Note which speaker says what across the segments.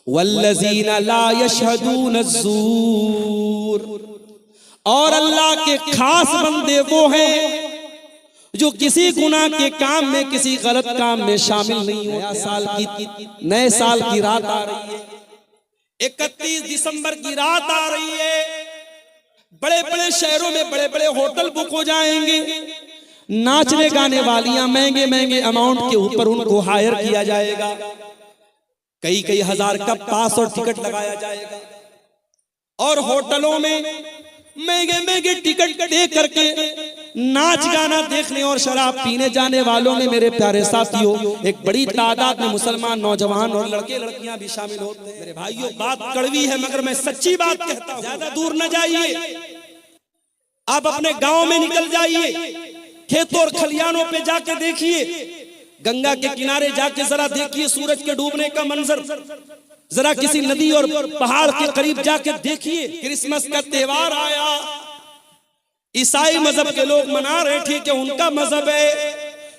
Speaker 1: वल्लज़ीना ला यशहदून अज़्ज़ूर, और अल्लाह के खास बंदे वो हैं जो किसी गुनाह के काम में, किसी गलत काम में शामिल नहीं हो। नए साल की रात आ रही है, 31 दिसंबर की रात आ रही है। बड़े बड़े शहरों में बड़े बड़े होटल बुक हो जाएंगे, नाचने गाने वालियां महंगे महंगे अमाउंट के ऊपर उनको हायर किया जाएगा, कई कई हजार का पास और टिकट लगाया जाएगा, और होटलों में महंगे महंगे टिकट दे करके नाच गाना देखने और शराब पीने जाने वालों में मेरे प्यारे साथियों एक बड़ी तादाद में मुसलमान नौजवान और लड़के लड़कियां भी शामिल होते हैं। मेरे भाइयों, बात कड़वी है मगर मैं सच्ची बात कहता हूं। ज्यादा दूर न जाइए, आप अपने गांव में निकल जाइए, खेतों और खलियानों पे जाके देखिए, गंगा के किनारे जाके जरा देखिए सूरज के डूबने का मंजर, जरा किसी नदी और पहाड़ के करीब जाके देखिए। क्रिसमस का त्योहार आया, ईसाई मजहब के लोग मना रहे थे कि उनका मजहब है,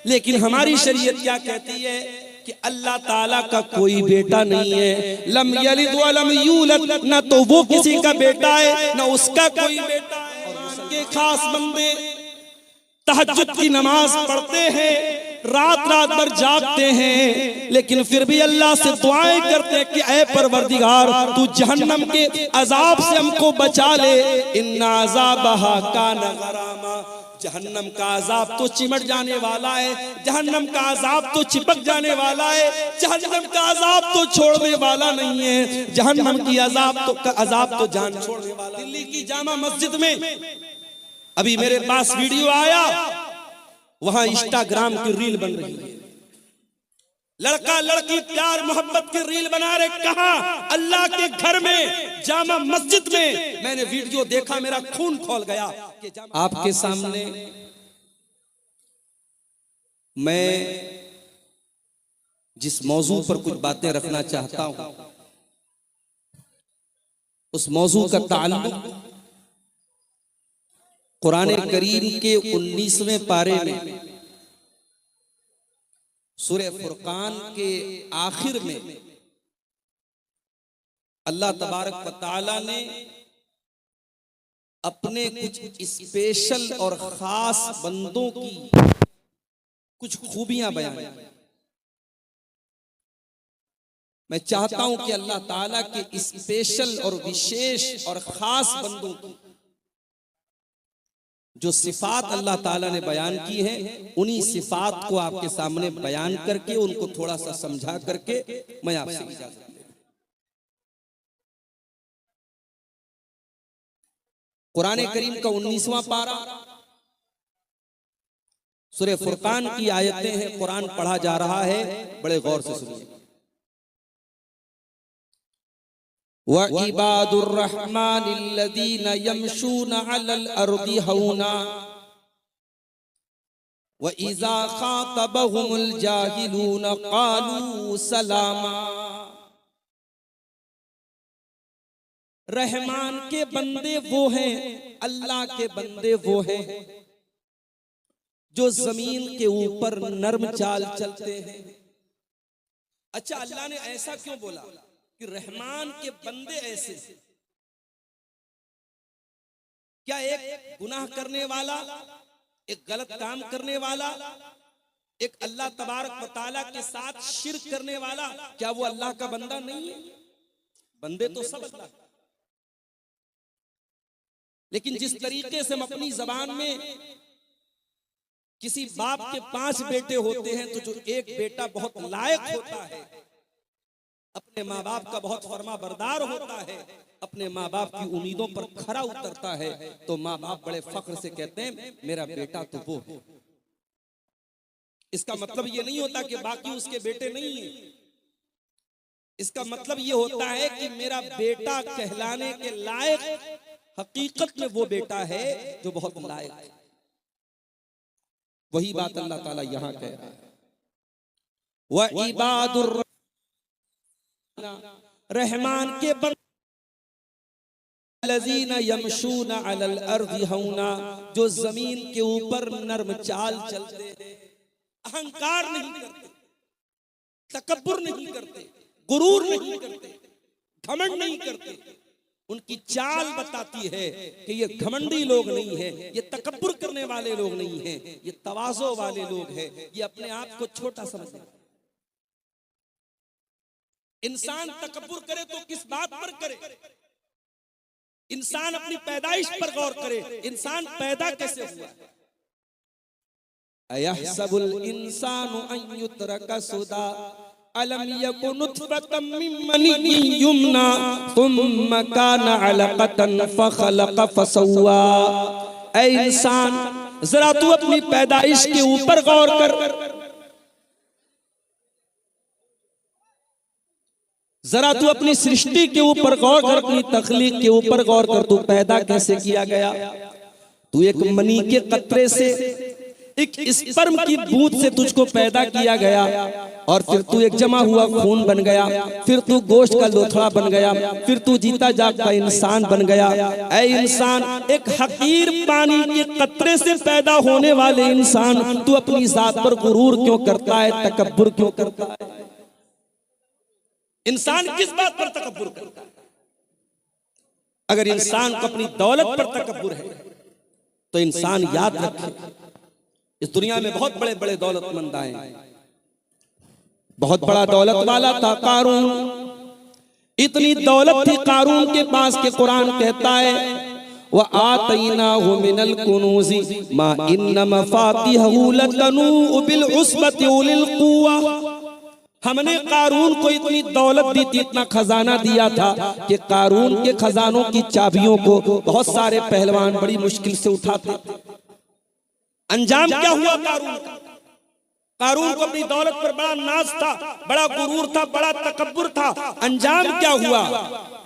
Speaker 1: लेकिन हमारी शरीयत क्या कहती है कि अल्लाह ताला का कोई बेटा नहीं है। लम यलिद व लम यूलद, न तो वो किसी का बेटा है न उसका कोई बेटा है। और उसके खास बंदे तहज्जुद की नमाज पढ़ते हैं, रात रात भर जागते हैं, लेकिन फिर भी अल्लाह से दुआएं करते हैं कि ऐ परवरदिगार, तू जहन्नम के अजाब से हमको बचा ले। इन्ना अज़ाबहा काना गरामा, जहन्नम का अजाब तो चिमट जाने वाला है, जहन्नम का अजाब तो चिपक जाने वाला है, जहन्नम का अजाब तो छोड़ने वाला नहीं है, जहन्नम की अजाब तो जान छोड़ने वाला। दिल्ली की जामा मस्जिद में अभी मेरे पास वीडियो आया, वहां इंस्टाग्राम की रील बन रही है, लड़का लड़की प्यार मोहब्बत की रील बना रहे। कहां? अल्लाह के घर में, जामा मस्जिद में। मैंने वीडियो देखा, मेरा खून खौल गया। आपके सामने मैं जिस मौजू पर कुछ बातें रखना चाहता हूं, उस मौजू का ताल्लुक कुरान करीम के 19वें पारे में सूरह फुरकान के आखिर में अल्लाह तबारक व तआला ने अपने कुछ स्पेशल और खास बंदों की कुछ खूबियां बयान। मैं चाहता हूं कि अल्लाह ताला के स्पेशल और विशेष और खास बंदों की जो सिफात अल्लाह ताला ने बयान की है, उन्हीं सिफात को आपके सामने बयान करके उनको थोड़ा सा समझा करके मैं आपसे इजाजत लेता हूं। कुरान करीम का 19वां पारा, सूरह फुरकान की आयतें हैं, कुरान पढ़ा जा रहा है, बड़े गौर से सुनिए। व इबादुर रहमानिल्लज़ीना यमशूना अलल अर्दि हौना व इज़ा खातबहुमुल जाहिलूना क़ालू सलामा। रहमान के बंदे वो हैं, अल्लाह के बंदे वो हैं जो जमीन के ऊपर नर्म चाल चलते हैं। अच्छा, अल्लाह ने ऐसा क्यों बोला कि रहमान के बंदे ऐसे? क्या एक गुनाह करने वाला, एक गलत काम करने वाला, एक अल्लाह तबारक व तआला के साथ शिर्क करने वाला, क्या वो अल्लाह का बंदा नहीं है? बंदे तो सब अल्लाह। लेकिन जिस तरीके से हम अपनी जबान में किसी बाप के 5 बेटे होते हैं, तो जो एक बेटा बहुत लायक होता है, अपने माँ बाप का बहुत फरमा बरदार होता है, अपने माँ बाप की उम्मीदों पर खरा उतरता है, तो माँ बाप बड़े फख्र से कहते हैं मेरा बेटा तो वो है। इसका मतलब ये नहीं होता कि बाकी उसके बेटे नहीं है, इसका मतलब ये होता है कि मेरा बेटा कहलाने के लायक हकीकत में वो बेटा है जो बहुत लायक है। वही बात अल्लाह ताला यहां कह रहा है, व इबादुर रहमान के बंदे लज़ीना यमशूना अलल अर्दि हौना, जो जमीन के ऊपर नर्म चाल चलते हैं, अहंकार नहीं करते, तकब्बुर नहीं करते, गुरूर नहीं करते, घमंड नहीं करते। उनकी चाल बताती है कि ये घमंडी लोग नहीं है, ये तकब्बुर करने वाले लोग नहीं है, ये तवाज़ो वाले लोग हैं, ये अपने आप को छोटा समझते हैं। इंसान तकब्बुर करे तो किस बात पर करे? इंसान अपनी पैदाइश पर गौर करे, इंसान पैदा कैसे हुआ? अयहसबुल इंसानु अन युत्रका सुदा अलम यकुन नुतफतम मिन मनिय्यिन युमना थुम्मा काना अलक़तन फखलक़ फसव्वा। ऐ इंसान, जरा तू अपनी पैदाइश के ऊपर गौर कर, जरा तू अपनी सृष्टि के ऊपर गौर कर, अपनी तख्लीक के ऊपर गौर कर। तू पैदा कैसे किया गया? तू एक मनी के कतरे से, एक स्पर्म की बूंद से तुझको पैदा किया गया, और फिर तू एक जमा हुआ खून बन गया, फिर तू गोश्त का लोथड़ा बन गया, फिर तू जीता जागता इंसान बन गया। ऐ इंसान, एक हकीर पानी के कतरे से पैदा होने वाले इंसान, तू अपनी जात पर गुरूर क्यों करता है, तकब्बुर क्यों करता है? इंसान किस बात पर तकब्बुर करता है? अगर इंसान को अपनी दौलत पर तकब्बुर है तो इंसान याद रखे, इस दुनिया में बहुत बड़े बड़े दौलतमंद आए। बहुत बड़ा दौलत वाला था कारून, इतनी दौलत थी कारून के पास के कुरान कहता है व आतैनाहु मिनल कुनूज़ि मा इन्न मफातिहहु लतनू बिल उस्बति उलिल कुव्वा। हमने कारून को इतनी दौलत दी थी, इतना खजाना दिया था कि कारून के खजानों की चाबियों को बहुत सारे पहलवान बड़ी मुश्किल से उठाते। अंजाम क्या हुआ कारून का? कारून को अपनी दौलत पर बड़ा नाज था, बड़ा गुरूर था, बड़ा तकब्बुर था। अंजाम क्या हुआ?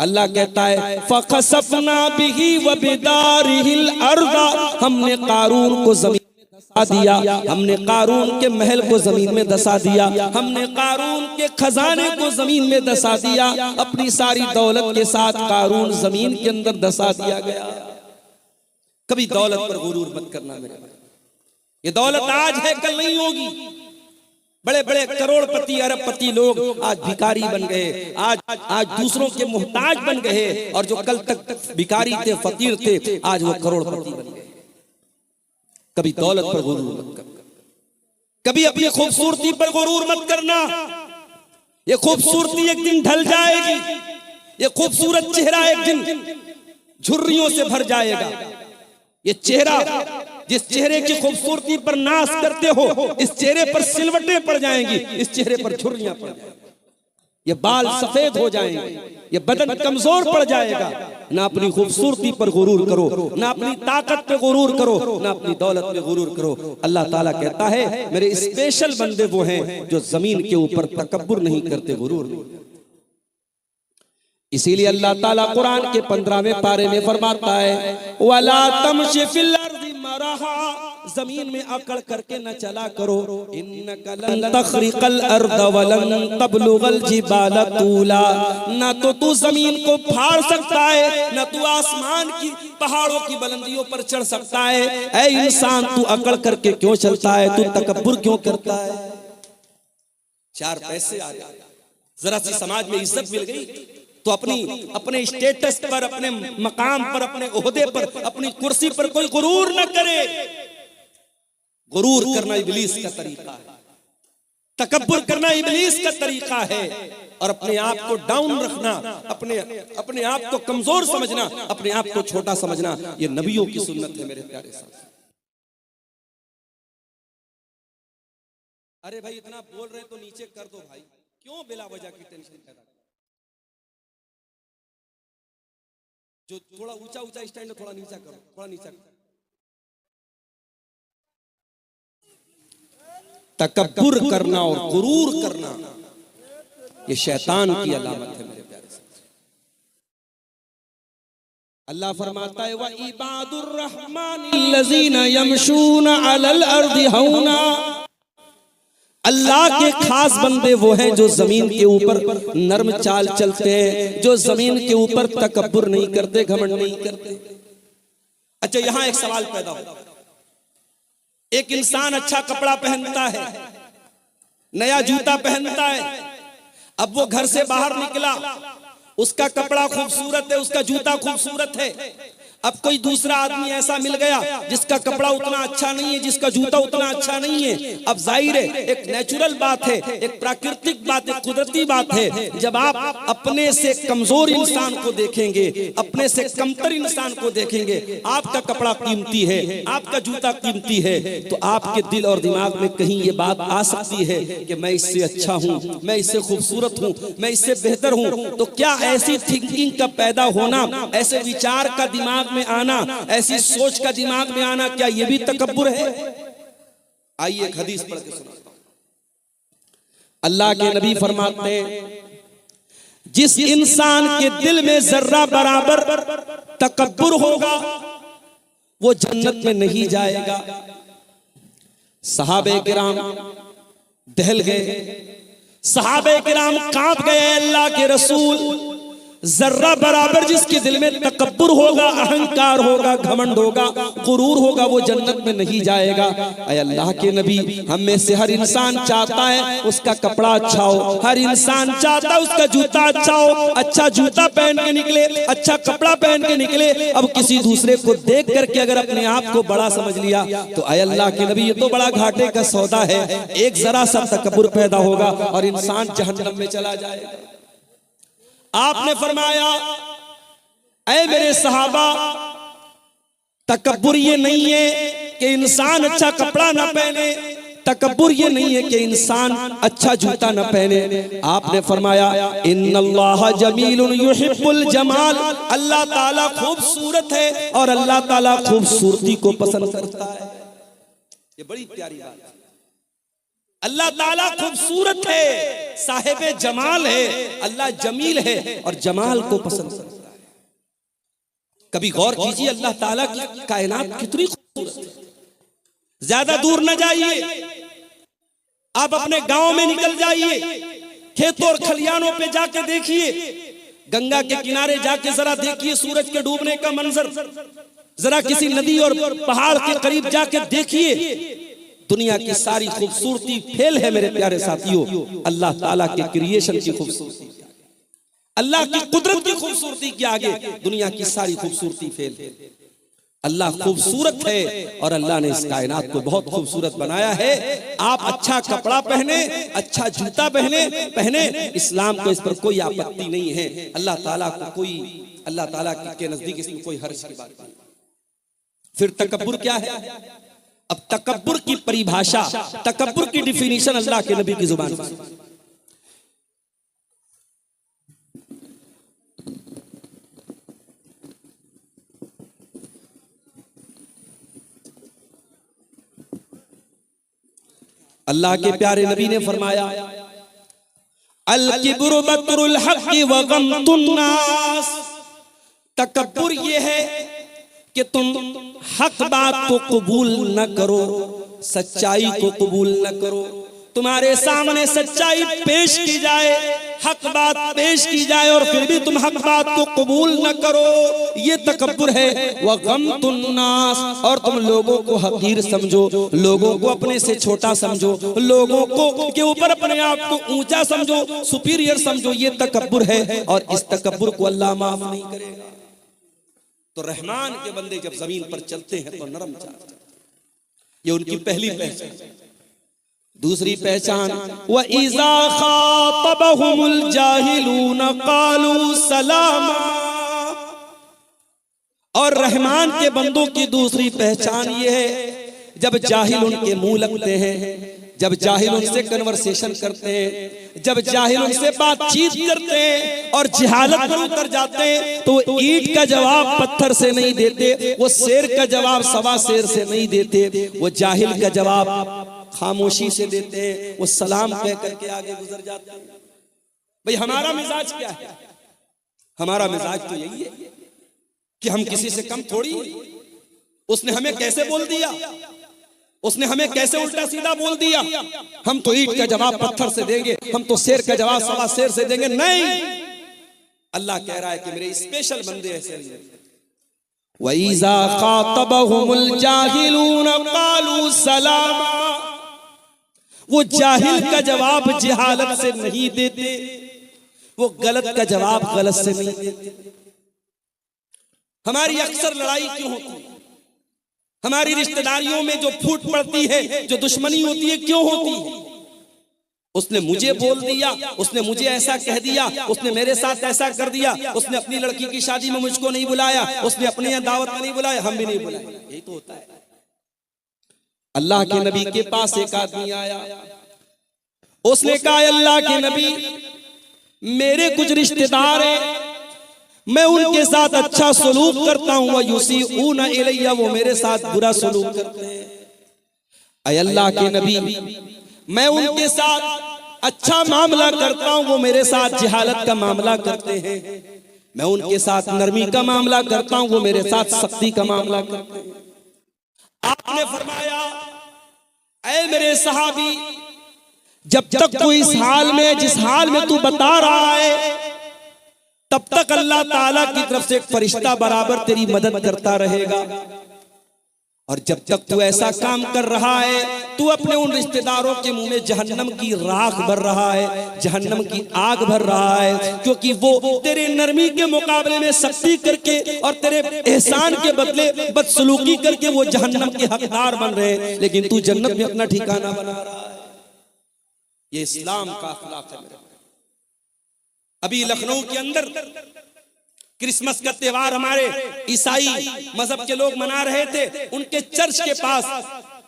Speaker 1: अल्लाह कहता है फखसफना बिही व बिदारिहिल अर्दा। हमने कारून को जमीन दसा दिया, हमने कारून के महल को जमीन में दसा दिया, हमने कारून के खजाने को जमीन में दसा दिया। अपनी सारी दौलत के साथ कारून जमीन के अंदर दसा दिया गया। कभी दौलत पर गुरूर मत करना मेरे भाई। ये दौलत आज है, कल नहीं होगी। बड़े बड़े करोड़पति अरबपति लोग आज भिखारी बन गए, आज दूसरों के मोहताज बन गए, और जो कल तक भिखारी थे, फकीर थे, आज वो करोड़पति बन गए। कभी दौलत पर गुरूर मत करना, कभी अपनी खूबसूरती पर गुरूर मत करना। ये खूबसूरती एक दिन ढल जाएगी, ये खूबसूरत चेहरा एक दिन झुर्रियों से भर जाएगा। ये चेहरा, जिस चेहरे की खूबसूरती पर नाश करते हो, इस चेहरे पर सिलवटें पड़ जाएंगी, इस चेहरे पर झुर्रियां पड़ जाएंगी, ये बाल सफेद हो जाएंगे, ये बदन कमजोर पड़ जाएगा। ना अपनी खूबसूरती पर गुरूर करो, ना अपनी ताकत पे गुरूर करो, ना अपनी दौलत पे गुरूर करो। अल्लाह ताला कहता है मेरे स्पेशल बंदे वो हैं जो जमीन के ऊपर तकब्बुर नहीं करते, गुरूर नहीं। इसीलिए अल्लाह ताला कुरान के 15वें पारे में फरमाता है वला तमशी फिल अर्दि मरहा, जमीन में अकड़ करके न चला करो। इन्नका लन तखरिकल अर्द वलन तबलुगल जिबाल तूला। ना तो तू जमीन को फाड़ सकता है, ना तू आसमान की पहाड़ों की बुलंदियों पर चढ़ सकता है। ऐ इंसान, तू अकड़ करके क्यों चलता है? तू तकब्बुर क्यों करता है? 4 पैसे आ गए, जरा सी समाज में इज्जत मिल गई तो अपने स्टेटस पर, अपने मकाम पर, अपने ओहदे पर, अपनी कुर्सी पर कोई गुरूर न करे। गुरूर करना इब्लीस का तरीका है, तकब्बुर करना इब्लीस का तरीका है, और अपने आप को डाउन रखना, अपने आप को कमजोर समझना, अपने आप को छोटा समझना, ये नबियों की सुन्नत है मेरे प्यारे साथ। अरे भाई इतना बोल रहे तो नीचे कर दो भाई, क्यों बिला वजह की टेंशन पैदा? जो थोड़ा ऊंचा स्टैंड थोड़ा नीचा करो, थोड़ा नीचा करो। तकब्बुर करना और गुरूर करना ये शैतान की अलामत है मेरे प्यारे साथ। अल्लाह फरमाता है व इबादुर रहमानिल्लज़ीना यमशूना अलल अर्दि हौना। अल्लाह के खास बंदे वो हैं जो जमीन के ऊपर नर्म चाल चलते हैं, जो जमीन के ऊपर तकब्बुर नहीं करते, घमंड नहीं करते। अच्छा, यहां एक सवाल पैदा हो, एक इंसान अच्छा कपड़ा पहनता है, नया जूता पहनता है, अब वो घर से बाहर निकला उसका कपड़ा खूबसूरत है, उसका जूता खूबसूरत है। अब कोई दूसरा आदमी ऐसा मिल गया जिसका कपड़ा उतना अच्छा नहीं है, जिसका जूता उतना अच्छा नहीं है। अब जाहिर है एक नेचुरल बात है, एक प्राकृतिक बात है, कुदरती बात है। जब आप अपने से कमजोर इंसान को देखेंगे, अपने से कमतर इंसान को देखेंगे, आपका कपड़ा कीमती है, आपका जूता कीमती है, तो आपके दिल और दिमाग में कहीं ये बात आ सकती है कि मैं इससे अच्छा हूं, मैं इससे खूबसूरत हूं, मैं इससे बेहतर हूं। तो क्या ऐसी थिंकिंग का पैदा होना, ऐसे विचार का दिमाग में आना, ऐसी सोच का दिमाग में आना, क्या यह भी तकब्बुर है? आइए एक हदीस पढ़ के सुनाता हूं। अल्लाह के नबी फरमाते हैं, जिस इंसान के दिल में जर्रा बराबर तकब्बुर होगा वो जन्नत में नहीं जाएगा। सहाबे किराम दहल गए, सहाबे किराम कांप गए। अल्लाह के रसूल, जर्रा बराबर जिसके दिल में तकब्बुर होगा, अहंकार होगा, घमंड होगा, गुरूर होगा, वो जन्नत में नहीं जाएगा। ऐ अल्लाह के नबी, हम में से हर इंसान चाहता है उसका कपड़ा अच्छा हो, हर इंसान चाहता है उसका जूता अच्छा हो, अच्छा जूता पहन के निकले, अच्छा कपड़ा पहन के निकले। अब किसी दूसरे को देख करके अगर अपने आप को बड़ा समझ लिया तो ऐ अल्लाह के नबी, ये तो बड़ा घाटे का सौदा है। एक जरा सा तकब्बुर पैदा होगा और इंसान जहन्नम में चला जाएगा। आपने फरमाया, ऐ मेरे सहाबा, तकब्बुर ये नहीं है कि इंसान अच्छा कपड़ा ना पहने, तकब्बुर ये नहीं है कि इंसान अच्छा जूता ना पहने। आपने फरमाया, इन्नल्लाह जमीलुन युहिब्बुल जमाल, अल्लाह ताला खूबसूरत है और अल्लाह ताला खूबसूरती को पसंद करता है। ये बड़ी प्यारी बात है। अल्लाह ताला खूबसूरत है, साहिबे जमाल है, अल्लाह जमील है और जमाल को पसंद करता है। कभी गौर कीजिए अल्लाह ताला की कायनात कितनी खूबसूरत है। ज्यादा दूर न जाइए, आप अपने गांव में निकल जाइए, खेतों और खलियानों पे जाके देखिए, गंगा के किनारे जाके जरा देखिए सूरज के डूबने का मंजर, जरा किसी नदी और पहाड़ के करीब जाके देखिए। दुनिया की सारी खूबसूरती फेल है मेरे प्यारे साथियों, अल्लाह ताला के क्रिएशन की खूबसूरती, अल्लाह की कुदरत की खूबसूरती के आगे दुनिया की सारी खूबसूरती फेल है। अल्लाह खूबसूरत है और अल्लाह ने इस कायनात को बहुत खूबसूरत बनाया है। आप अच्छा कपड़ा पहने, अच्छा जूता पहने, इस्लाम को इस पर कोई आपत्ति नहीं है। अल्लाह ताला को कोई, अल्लाह ताला के नजदीक इसमें कोई हर्ज की बात नहीं। फिर तकब्बुर क्या है? अब तकब्बुर की परिभाषा, तकब्बुर की डिफिनीशन अल्लाह के नबी की जुबान से। अल्लाह के प्यारे नबी ने फरमाया, अल किब्रु बत्रुल हक़्क़ि व गम्तुन नास, तकब्बुर ये है कि तुम हक बात को कबूल न करो, सच्चाई को कबूल न करो। तुम्हारे सामने सच्चाई पेश की जाए, हक बात पेश की जाए और फिर भी तुम हक बात को कबूल न करो, ये तकब्बुर है। वह गम्तुन नास, और तुम लोगों को हकीर समझो, लोगों को अपने से छोटा समझो, लोगों को के ऊपर अपने आप को ऊंचा समझो, सुपीरियर समझो, ये तकब्बुर है और इस तकब्बुर को अल्लाह माफ नहीं करेगा। तो रहमान के बंदे जब जमीन पर चलते हैं तो नरम चलते हैं, ये उनकी पहली पहचान। दूसरी पहचान, व इज़ा खातबहुमुल जाहिलून क़ालू सलामा, और रहमान के बंदों की दूसरी पहचान ये है, जब जाहिल उनके मुंह लगते हैं, जब जाहिल उनसे कन्वर्सेशन करते हैं, जब जाहिल उनसे बातचीत करते हैं और जिहालत पर उतर जाते हैं, तो ईंट का जवाब पत्थर से नहीं देते, वो शेर का जवाब सवा शेर से नहीं देते, वो जाहिल का जवाब खामोशी से देते हैं, वो सलाम कह करके आगे गुजर जाते हैं। भाई हमारा मिजाज क्या है? हमारा मिजाज तो यही है कि हम किसी से कम थोड़ी, उसने हमें कैसे बोल दिया, उसने हमें कैसे उल्टा सीधा बोल दिया, हम तो ईंट का जवाब पत्थर से देंगे, हम तो शेर का जवाब सवा शेर से देंगे। नहीं, अल्लाह कह रहा है कि मेरे स्पेशल बंदे ऐसे नहीं। वइज़ा खातबहुमुल जाहिलून क़ालू सलामा, वो जाहिल का जवाब जिहालत से नहीं देते, वो गलत का जवाब गलत से नहीं देते। हमारी अक्सर लड़ाई क्यों होती है? हमारी रिश्तेदारियों में जो फूट पड़ती है, जो दुश्मनी होती है, क्यों होती है? उसने मुझे बोल दिया, उसने मुझे ऐसा कह दिया, उसने मेरे साथ ऐसा कर दिया, उसने अपनी लड़की की शादी में मुझको नहीं बुलाया, उसने अपने यहाँ दावत में नहीं बुलाया, हम भी नहीं बुलाए। यही तो होता है। अल्लाह के नबी के पास एक आदमी आया, उसने कहा अल्लाह के नबी, मेरे कुछ रिश्तेदार हैं, मैं उनके साथ अच्छा सलूक करता हूं, वह युसीऊना इलैया, वो मेरे साथ बुरा सलूक करते हैं। ऐ अल्लाह के नबी, मैं उनके साथ अच्छा मामला करता हूं, वो मेरे साथ जहालत का मामला करते हैं। मैं उनके साथ नरमी का मामला करता हूं, वो मेरे साथ सख्ती का मामला करते हैं। आपने फरमाया, ऐ मेरे सहाबी, जब तक तू इस हाल में, जिस हाल में तू बता रहा है, तब तक अल्लाह ताला की तरफ से एक फरिश्ता बराबर तेरी मदद करता रहेगा। और जब तक तू ऐसा काम कर रहा है, तू अपने उन रिश्तेदारों के मुंह में जहन्नम की राख भर रहा है, जहन्नम की आग भर रहा है, क्योंकि वो तेरे नरमी के मुकाबले में सख्ती करके और तेरे एहसान के बदले बदसलूकी करके वो जहन्नम के हकदार बन रहे हैं, लेकिन तू जन्नत में अपना ठिकाना बना रहा है। ये इस्लाम का अखलाक है मेरे। अभी लखनऊ के अंदर क्रिसमस का त्योहार हमारे ईसाई मजहब के लोग मना रहे थे। उनके चर्च के पास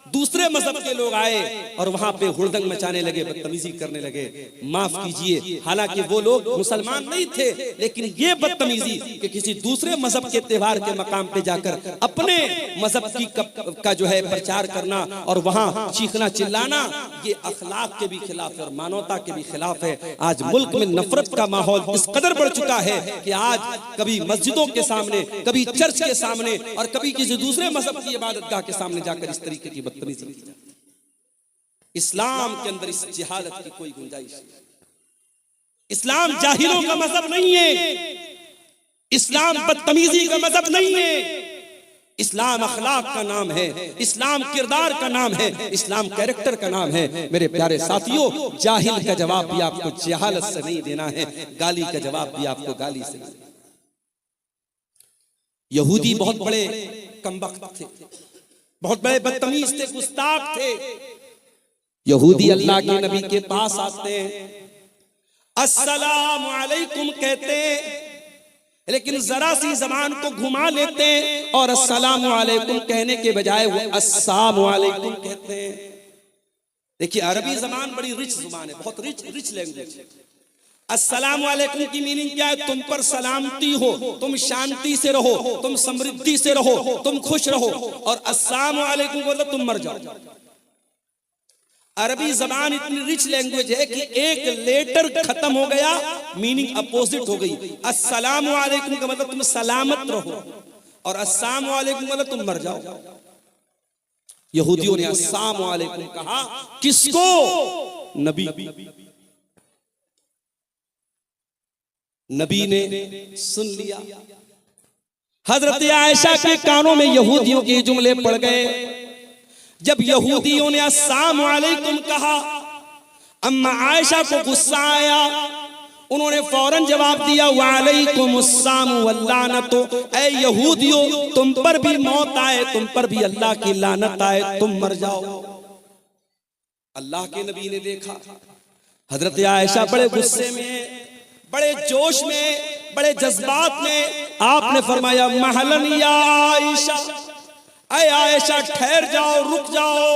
Speaker 1: दूसरे मजहब के लोग आए और वहां पे हुड़दंग मचाने लगे, बदतमीजी करने लगे। माफ कीजिए, हालांकि वो लोग मुसलमान नहीं थे, लेकिन ये बदतमीजी कि किसी दूसरे मजहब के त्योहार के मकाम पे जाकर अपने मजहब की का जो है प्रचार करना और वहां चीखना चिल्लाना, ये अखलाक के भी खिलाफ है और मानवता के भी खिलाफ है। आज मुल्क में नफरत का माहौल इस कदर बढ़ चुका है कि आज कभी मस्जिदों के सामने, कभी चर्च के सामने और कभी किसी दूसरे मजहब की इबादतगाह के सामने जाकर इस तरीके की बदतमीजी की जाती है। इस्लाम के अंदर इस जिहालत की कोई गुंजाइश नहीं। इस्लाम जाहिलों का मजहब नहीं है, इस्लाम बदतमीजी का मजहब नहीं है। इस्लाम अखलाक का नाम है, इस्लाम किरदार का नाम है, इस्लाम कैरेक्टर का नाम है। मेरे प्यारे साथियों, जाहिल का जवाब भी आपको जहालत से नहीं देना है, गाली का जवाब भी आपको गाली से नहीं। यहूदी बहुत बड़े कमबख्त थे, बहुत बड़े बदतमीज थे, गुस्ताख थे। यहूदी अल्लाह के नबी के पास आते हैं, अस्सलामु अलैकुम कहते हैं, लेकिन जरा सी जबान को घुमा लेते हैं और अस्सलामु अलैकुम कहने के बजाय वो अस्सलामु अलैकुम कहते हैं। देखिए, अरबी जबान बड़ी रिच जुबान है, बहुत रिच लैंग्वेज है। अस्सलामु अलैकुम की मीनिंग क्या है? तुम पर सलामती हो, तुम शांति से रहो, तुम समृद्धि से रहो, तुम खुश रहो। और अस्सलामु अलैकुम बोलो तुम मर जाओ। अरबी जबान इतनी रिच लैंग्वेज है कि एक लेटर खत्म हो गया, मीनिंग अपोजिट हो गई। अस्सलामु अलैकुम का मतलब तुम सलामत रहो और अस्सलामु अलैकुम मतलब तुम मर जाओ। यहूदियों ने अस्सलामु अलैकुम कहा, किसको? नबी। नबी ने सुन लिया। हजरत आयशा के कानों में यहूदियों के जुमले पड़ गए। जब यहूदियों ने अस्सलामु अलैकुम कहा, अम्मा आयशा को गुस्सा आया, उन्होंने फौरन जवाब दिया, वालैकुमुस्सलाम वल्लानतु, ऐ यहूदियों, तुम पर भी मौत आए, तुम पर भी अल्लाह की लानत आए, तुम मर जाओ। अल्लाह के नबी ने देखा हजरत आयशा बड़े गुस्से में, बड़े जोश में, बड़े जज्बात में, आपने फरमाया, महलन या आयशा, ऐ आयशा ठहर जाओ, रुक जाओ।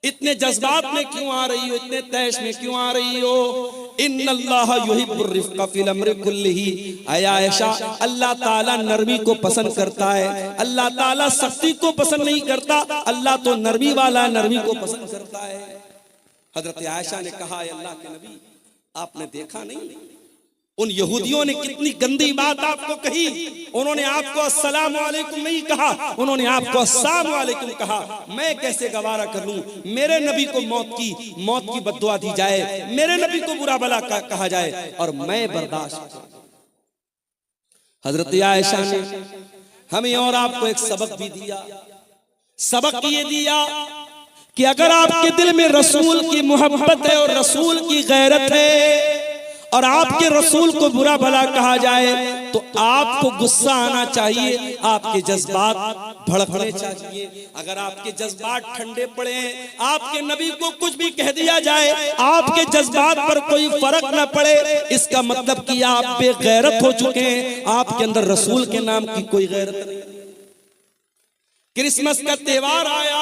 Speaker 1: इतने जज्बात में क्यों आ रही हो, इतने तैश में क्यों आ रही हो? इन्नल्लाह युहिब्बुर रिफ्क़ फिल अम्रि कुल्लिही, ऐ आयशा, अल्लाह ताला नरमी को पसंद करता है, अल्लाह ताला सख्ती को पसंद नहीं करता, अल्लाह तो नरमी वाला नरमी को पसंद करता है। हजरत आयशा ने कहा, अल्लाह के नबी, आपने देखा नहीं उन यहूदियों ने कितनी गंदी बात आपको कही? उन्होंने आपको अस्सलामु अलैकुम नहीं कहा, उन्होंने आपको अस्सलामु अलैकुम कहा। मैं कैसे गवारा कर लूं? मेरे नबी को मौत की बद्दुआ दी जाए, मेरे नबी को बुरा भला कहा जाए और मैं बर्दाश्त। हजरत आयशा ने हमें और आपको एक सबक भी दिया। सबक ये दिया कि अगर आपके दिल में रसूल की मोहब्बत है और रसूल की गैरत है और आपके रसूल को बुरा भला कहा जाए तो आपको गुस्सा आना चाहिए, आपके जज्बात भड़कने चाहिए। अगर आपके जज्बात ठंडे पड़े हैं, आपके नबी को कुछ भी कह दिया जाए, आपके जज्बात पर कोई फर्क न पड़े, इसका मतलब कि आप बेगैरत हो चुके हैं, आपके अंदर रसूल के नाम की कोई गैरत नहीं। क्रिसमस का त्योहार आया,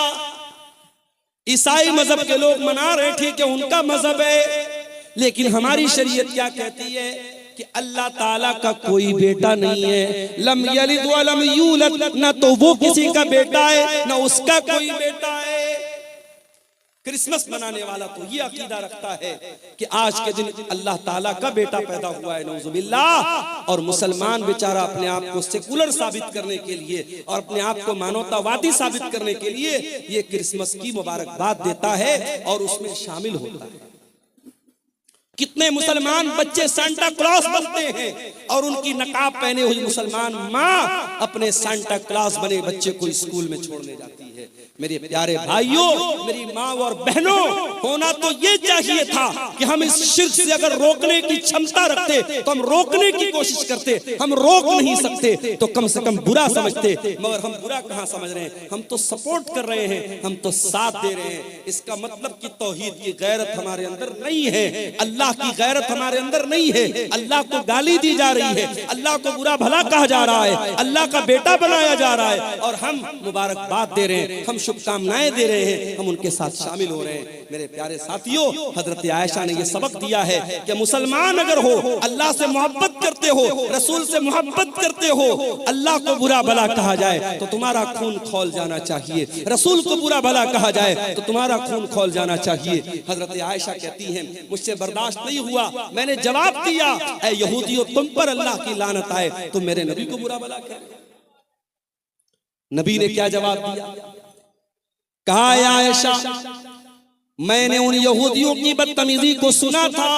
Speaker 1: ईसाई मजहब के लोग मना रहे, ठीक है उनका मजहब है, लेकिन हमारी शरीयत क्या कहती है कि अल्लाह ताला का कोई बेटा नहीं है। लम यलिद व लम यूलद, ना तो वो किसी का बेटा है ना उसका कोई बेटा है। क्रिसमस मनाने वाला तो ये अकीदा रखता है कि आज के दिन अल्लाह ताला का बेटा पैदा हुआ है, नऊजुबिल्लाह। और मुसलमान बेचारा अपने आप को सेकुलर साबित करने के लिए और अपने आप को मानवतावादी साबित करने के लिए ये क्रिसमस की मुबारकबाद देता है और उसमें शामिल होता है। कितने मुसलमान बच्चे सांता क्लॉस बनते हैं और उनकी नकाब पहने हुई मुसलमान माँ अपने सांता क्लॉस बने बच्चे को स्कूल में छोड़ने जाती है। मेरे प्यारे भाइयों, मेरी माँ और बहनों, होना तो ये चाहिए था कि हम इस शिर्क से अगर रोकने की क्षमता रखते तो हम रोकने की कोशिश करते। हम रोक नहीं सकते तो कम से कम बुरा समझते, मगर हम बुरा कहाँ समझ रहे हैं, हम तो सपोर्ट कर रहे हैं, हम तो साथ दे रहे हैं। इसका मतलब कि तौहीद की गैरत हमारे अंदर नहीं है, अल्लाह की गैरत हमारे अंदर नहीं है। अल्लाह को गाली दी जा रही है, अल्लाह को बुरा भला कहा जा रहा है, अल्लाह का बेटा बनाया जा रहा है और हम मुबारकबाद दे रहे हैं, हम शुभकामनाएं दे रहे हैं, हम उनके साथ शामिल हो रहे हैं। मेरे प्यारे साथियों, हजरत आयशा ने यह सबक दिया है कि मुसलमान अगर हो, अल्लाह से मोहब्बत करते हो, रसूल से मोहब्बत करते हो, अल्लाह को बुरा भला कहा जाए तो तुम्हारा खून खौल जाना चाहिए, रसूल को बुरा भला कहा जाए तो तुम्हारा खून खौल जाना चाहिए। हजरत आयशा कहती हैं, मुझसे बर्दाश्त नहीं हुआ, मैंने जवाब दिया, ऐ यहूदियों तुम पर अल्लाह की लानत आए, तुम मेरे नबी को बुरा भला कह रहे। नबी ने क्या जवाब दिया? कहा आयशा, मैंने उन यहूदियों की बदतमीजी को सुना था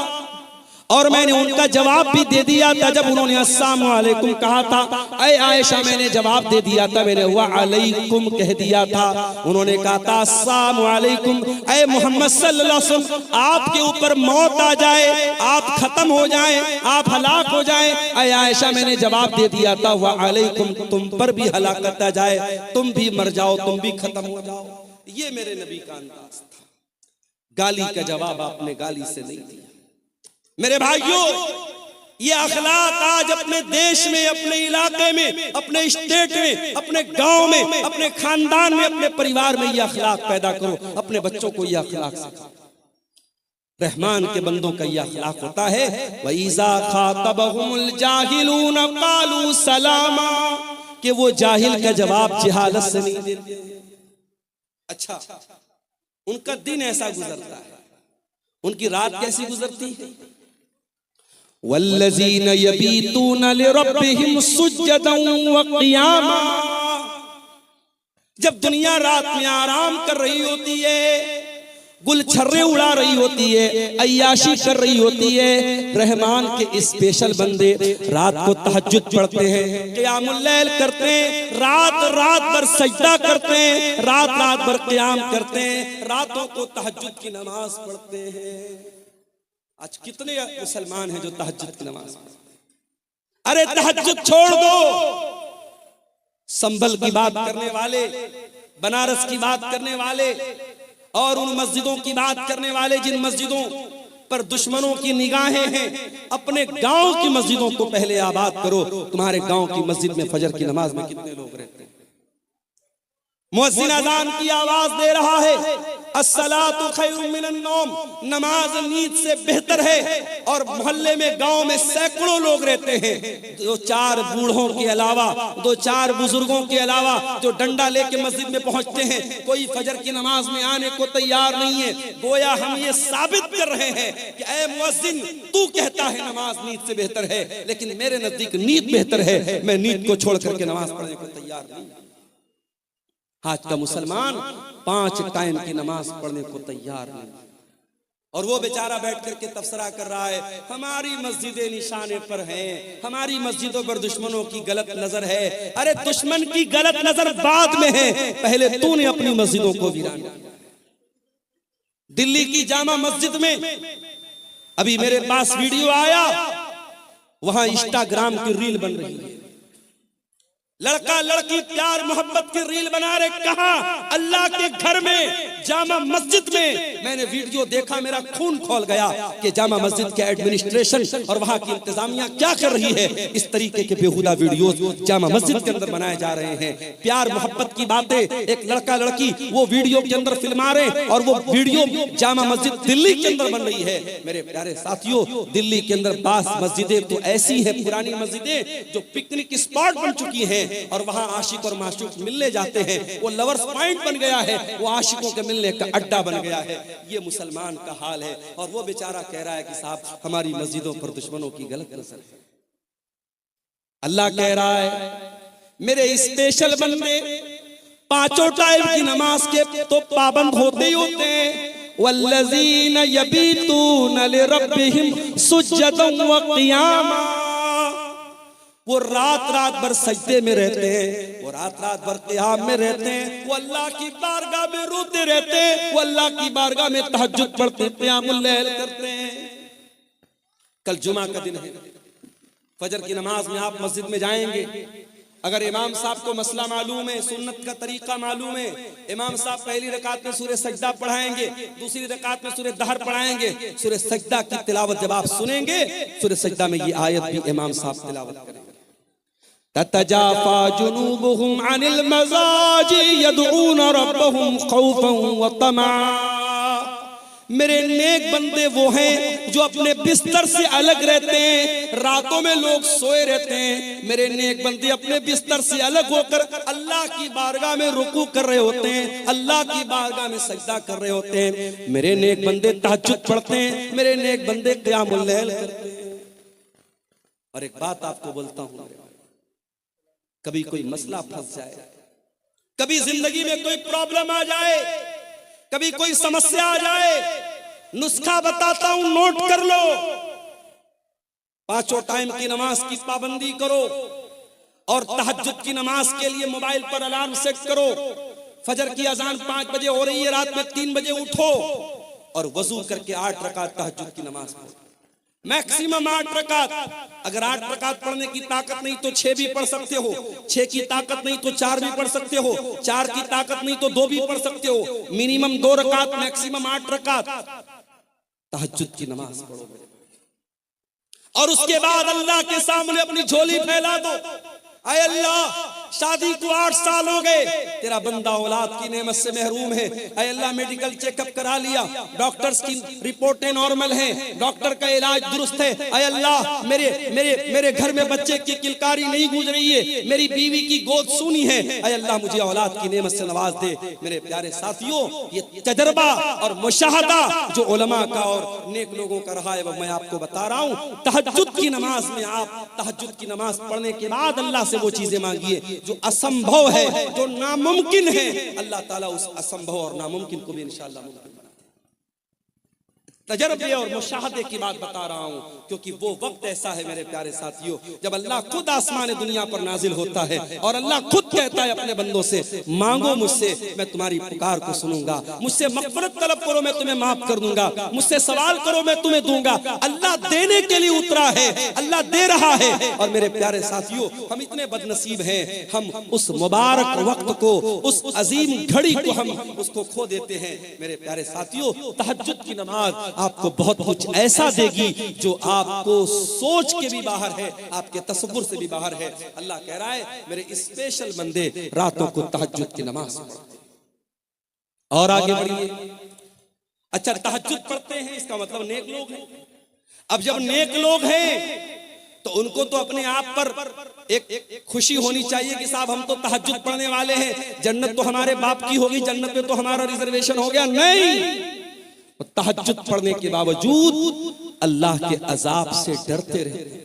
Speaker 1: और मैंने उनका जवाब भी दे दिया था जब उन्होंने अस्सलामु अलैकुम कहा था। ऐ आयशा, मैंने जवाब दे दिया था, मैंने व अलैकुम कह दिया था। उन्होंने कहा था अस्सलामु अलैकुम, ऐ मोहम्मद सल्लल्लाहु अलैहि वसल्लम आपके ऊपर मौत आ जाए, आप खत्म हो जाएं, आप हलाक हो जाएं। ऐ आयशा, मैंने जवाब दे दिया था व अलैकुम, तुम पर भी हलाकत आ जाए, तुम भी मर जाओ, तुम भी खत्म हो जाओ। ये मेरे नबी का अंदाज था। गाली का जवाब आपने गाली से नहीं दिया। मेरे भाइयों, ये अखलाक आज अपने देश में, अपने इलाके में, अपने स्टेट में, अपने गांव में, अपने खानदान में, अपने परिवार में ये अखलाक पैदा करो। अपने बच्चों को ये अखलाक सिखाओ। रहमान के बंदों का ये अखलाक होता है, वइज़ा खातबहुमुल जाहिलून क़ालू सलामा, कि वो जाहिल का जवाब जहालत से नहीं देते। अच्छा, उनका दिन ऐसा गुजरता है, उनकी रात कैसी गुजरती है? वल्लज़ीन यबीतून लिरब्बिहिम सुज्जदन व क़ियामा, जब दुनिया रात में आराम कर रही होती है, गुलछर्रे उड़ा रही होती है, अय्याशी कर रही होती है, रहमान के स्पेशल बंदे रात को तहज्जुद पढ़ते हैं, क़ियामुल लैल करते हैं, रात रात भर सजदा करते हैं, रात रात भर क़ियाम करते हैं, रातों को तहज्जुद की नमाज पढ़ते हैं। आज कितने मुसलमान हैं जो तहज्जुद की नमाज पढ़ते हैं? अरे तहज्जुद छोड़ दो, संभल की बात करने वाले, बनारस की बात करने वाले और उन मस्जिदों की बात करने वाले जिन मस्जिदों पर दुश्मनों की निगाहें हैं, अपने गांव की मस्जिदों को पहले आबाद करो। तुम्हारे गांव की मस्जिद में फजर की नमाज में कितने लोग रहते हैं? मुअज्जिन अज़ान की आवाज दे रहा है, अस्सलातु खैरुम मिनन नौम, नमाज नींद से बेहतर है। और मोहल्ले में, गांव में सैकड़ों लोग रहते हैं, दो चार बूढ़ों के अलावा, दो चार बुजुर्गों के अलावा जो डंडा लेके मस्जिद में पहुंचते हैं, कोई फजर की नमाज में आने को तैयार नहीं है। गोया हम ये साबित कर रहे हैं कि ऐ मुअज्जिन, तू कहता है नमाज नींद से बेहतर है, लेकिन मेरे नजदीक नींद बेहतर है, मैं नींद को छोड़ करके नमाज पढ़ने को तैयार नहीं। आज का मुसलमान 5 टाइम की नमाज पढ़ने को तैयार नहीं, और वो बेचारा बैठ करके तबसरा कर रहा है, हमारी मस्जिदें निशाने पर हैं, हमारी मस्जिदों पर दुश्मनों की गलत नजर है। अरे दुश्मन की गलत नजर बाद में है, पहले तूने अपनी मस्जिदों को वीरान किया। दिल्ली की जामा मस्जिद में अभी मेरे पास वीडियो आया, वहां इंस्टाग्राम की रील बन रही है, लड़का लड़की प्यार मोहब्बत की रील बना रहे। कहा? अल्लाह के घर में, जामा मस्जिद में। मैंने वीडियो देखा, मेरा खून खौल गया कि जामा मस्जिद के एडमिनिस्ट्रेशन और वहां की इंतजामिया क्या कर रही है। इस तरीके के बेहुदा वीडियोस जामा मस्जिद के अंदर बनाए जा रहे हैं। प्यार मोहब्बत की बातें एक लड़का लड़की वो वीडियो के अंदर फिल्मा रहे, और वो वीडियो जामा मस्जिद दिल्ली के अंदर बन रही है। मेरे प्यारे साथियों, दिल्ली के अंदर 5 मस्जिदें तो ऐसी है, पुरानी मस्जिदें जो पिकनिक स्पॉट बन चुकी है, और वहां आशिक और माशूक मिलने जाते हैं। वो लवर्स पॉइंट बन गया है, वो आशिकों के मिलने का अड्डा बन गया है। ये मुसलमान का हाल है। और वो बेचारा कह रहा है कि साहब हमारी मस्जिदों पर दुश्मनों की गलत नजर है। अल्लाह कह रहा है मेरे स्पेशल बंदे 5 टाइम की नमाज के तो पाबंद होते ही होते हैं। वल्लज़ीन यबीतून लिरब्बिहिम सुज्जदन व क़ियामा, वो रात रात भर सजदे में रहते हैं, वो रात रात भर क़ियाम में रहते हैं, वो अल्लाह की बारगाह में रोते रहते हैं, वो अल्लाह की बारगाह में तहज्जुद पढ़ते हैं, क़ियामुल लैल करते हैं। कल जुमा का दिन है, फजर की नमाज में आप मस्जिद में जाएंगे। अगर इमाम साहब को मसला मालूम है, सुन्नत का तरीका मालूम है, इमाम साहब पहली रकात में सूरह सजदा पढ़ाएंगे, दूसरी रकात में सूरह दहर पढ़ाएंगे। सूरह सजदा की तिलावत जब आप सुनेंगे, सूरह सजदा में ये आयत भी इमाम साहब तिलावत करेंगे। ततजाफा जुनूबुहुम अनिल मज़ाजी यदऊन रब्बहुम खौफन व तमा। मेरे नेक बंदे वो हैं जो अपने बिस्तर से अलग रहते हैं। रातों में लोग सोए रहते हैं, मेरे नेक बंदे अपने बिस्तर से अलग होकर अल्लाह की बारगाह में रुकू कर रहे होते हैं, अल्लाह की बारगाह में सजदा कर रहे होते हैं। मेरे नेक बंदे तहज्जुद पढ़ते हैं, मेरे नेक बंदे क़ियामुल लैल करते हैं। और एक बात आपको बोलता हूं, कभी कोई मसला फंस जाए, कभी जिंदगी में कोई प्रॉब्लम आ जाए, कभी कोई समस्या आ जाए, नुस्खा बताता हूं, नोट कर लो। 5 टाइम की नमाज की पाबंदी करो, और तहज्जुद की नमाज के लिए मोबाइल पर अलार्म सेट करो। फजर की अजान 5 बजे हो रही है, रात में 3 बजे उठो और वजू करके 8 रकात तहज्जुद की नमाज पढ़ो, मैक्सिमम 8 रकात। अगर 8 रकात पढ़ने की ताकत नहीं तो 6 भी पढ़ सकते हो, 6 की ताकत नहीं तो 4 भी पढ़ सकते हो, 4 की ताकत नहीं तो 2 भी पढ़ सकते हो। मिनिमम 2 रकात, मैक्सिमम 8 रकात तहज्जुद की नमाज पढ़ो। और उसके बाद अल्लाह के सामने अपनी झोली फैला दो। आए अल्लाह, शादी को 8 साल हो गए, तेरा बंदा औलाद की नेमत से महरूम है। आए अल्लाह, मेडिकल चेकअप करा लिया, डॉक्टर्स की रिपोर्टें नॉर्मल हैं, डॉक्टर का इलाज दुरुस्त है। आए अल्लाह, मेरे मेरे मेरे घर में बच्चे की किलकारी नहीं गूंज रही है, मेरी बीवी की गोद सूनी है। आए अल्लाह, मुझे औलाद की नेमत से नवाज दे। मेरे प्यारे साथियों, ये तजर्बा और मुशाहदा जो उलमा का और नेक लोगों का रहा है, वो मैं आपको बता रहा हूँ। तहज्जुद की नमाज में आप तहज्जुद की नमाज पढ़ने के बाद अल्लाह से वो चीजें मांगिए जो असंभव है, जो नामुमकिन है। अल्लाह ताला उस असंभव और नामुमकिन को भी इंशाअल्लाह मुमकिन बना। तजर्बे और मुशाहदे की बात बता रहा हूं, क्योंकि वो वक्त ऐसा है मेरे प्यारे साथियों, जब अल्लाह खुद आसमान दुनिया पर नाजिल होता है और अल्लाह खुद कहता है अपने बंदों से, मांगो मुझसे, मैं तुम्हारी पुकार को सुनूंगा। मुझसे मग़फ़िरत तलब करो, मैं तुम्हें माफ कर दूंगा। मुझसे सवाल करो, मैं तुम्हें दूंगा। अल्लाह देने के लिए उतरा है, अल्लाह दे रहा है। और मेरे प्यारे साथियों, हम इतने बदनसीब हैं, हम उस मुबारक वक्त को, उस अजीम घड़ी को हम उसको खो देते हैं। मेरे प्यारे साथियों, तहज्जुद की नमाज आपको बहुत कुछ ऐसा देगी जो आपको सोच के भी बाहर है, आपके तसव्वुर से भी बाहर है। अल्लाह कह रहा है मेरे स्पेशल बंदे रातों को तहज्जुद की नमाज पढ़ते। और आगे बढ़िए। अच्छा, तहज्जुद पढ़ते हैं इसका मतलब नेक लोग हैं। अब जब नेक लोग हैं तो उनको तो अपने आप पर एक खुशी होनी चाहिए कि साहब हम तो तहज्जुद पढ़ने वाले हैं, जन्नत तो हमारे बाप की होगी, जन्नत में तो हमारा रिजर्वेशन हो गया। नहीं, तहज्जुद पढ़ने के बावजूद अल्लाह के अजाब से डरते रहते।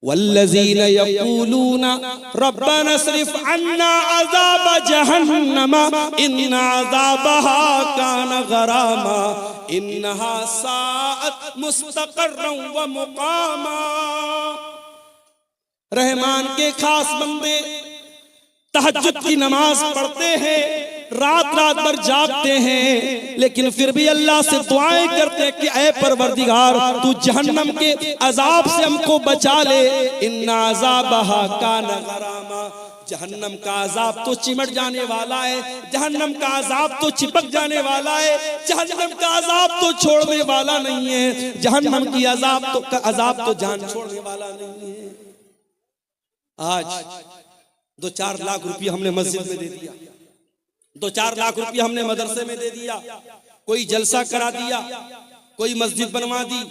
Speaker 1: वल्लज़ीना यक़ूलूना रब्बना स्रिफ़ अन्ना अज़ाब जहन्नम इन्ना अज़ाबहा कान गरामा इन्नहा साअत मुस्तक़र्रन व मुक़ामा। रहमान के खास बंदे तहज्जुद की नमाज पढ़ते हैं, रात रात भर जागते हैं, लेकिन फिर भी अल्लाह से दुआएं करते हैं कि ऐ परवरदिगार तू जहन्नम के अजाब से हमको बचा ले। इन्ना अज़ाबहा कान गरामा, जहन्नम का अजाब तो चिमट जाने वाला है, जहन्नम का अजाब तो चिपक जाने वाला है, जहन्नम का अजाब तो छोड़ने वाला नहीं है, जहन्नम की अजाब तो जान छोड़ने वाला नहीं है। आज 2-4 लाख रुपये हमने मस्जिद में दे दिया, 2-4 लाख रुपये हमने मदरसे में दे दिया, कोई जलसा करा दिया, कोई मस्जिद बनवा दी,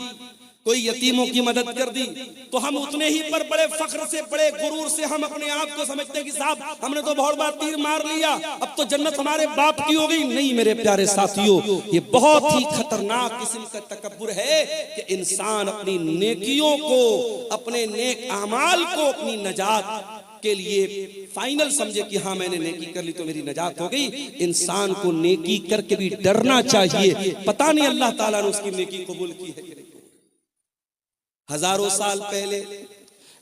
Speaker 1: कोई यतीमों की मदद कर दी, तो हम उतने ही पर बड़े फख्र से, बड़े गुरूर से हम अपने आप को समझते हैं कि साहब हमने तो बहुत बार तीर मार लिया, अब तो जन्नत हमारे बाप की हो गई। नहीं मेरे प्यारे साथियों, ये बहुत ही खतरनाक किस्म का तकब्बुर है कि इंसान अपनी नेकियों को, अपने नेक अमाल को अपनी नजात के लिए फाइनल समझे कि हाँ मैंने नेकी कर ली तो मेरी नजात हो गई। इंसान को नेकी करके भी डरना चाहिए, पता नहीं अल्लाह ताला ने उसकी नेकी कबूल की है। हजारों साल पहले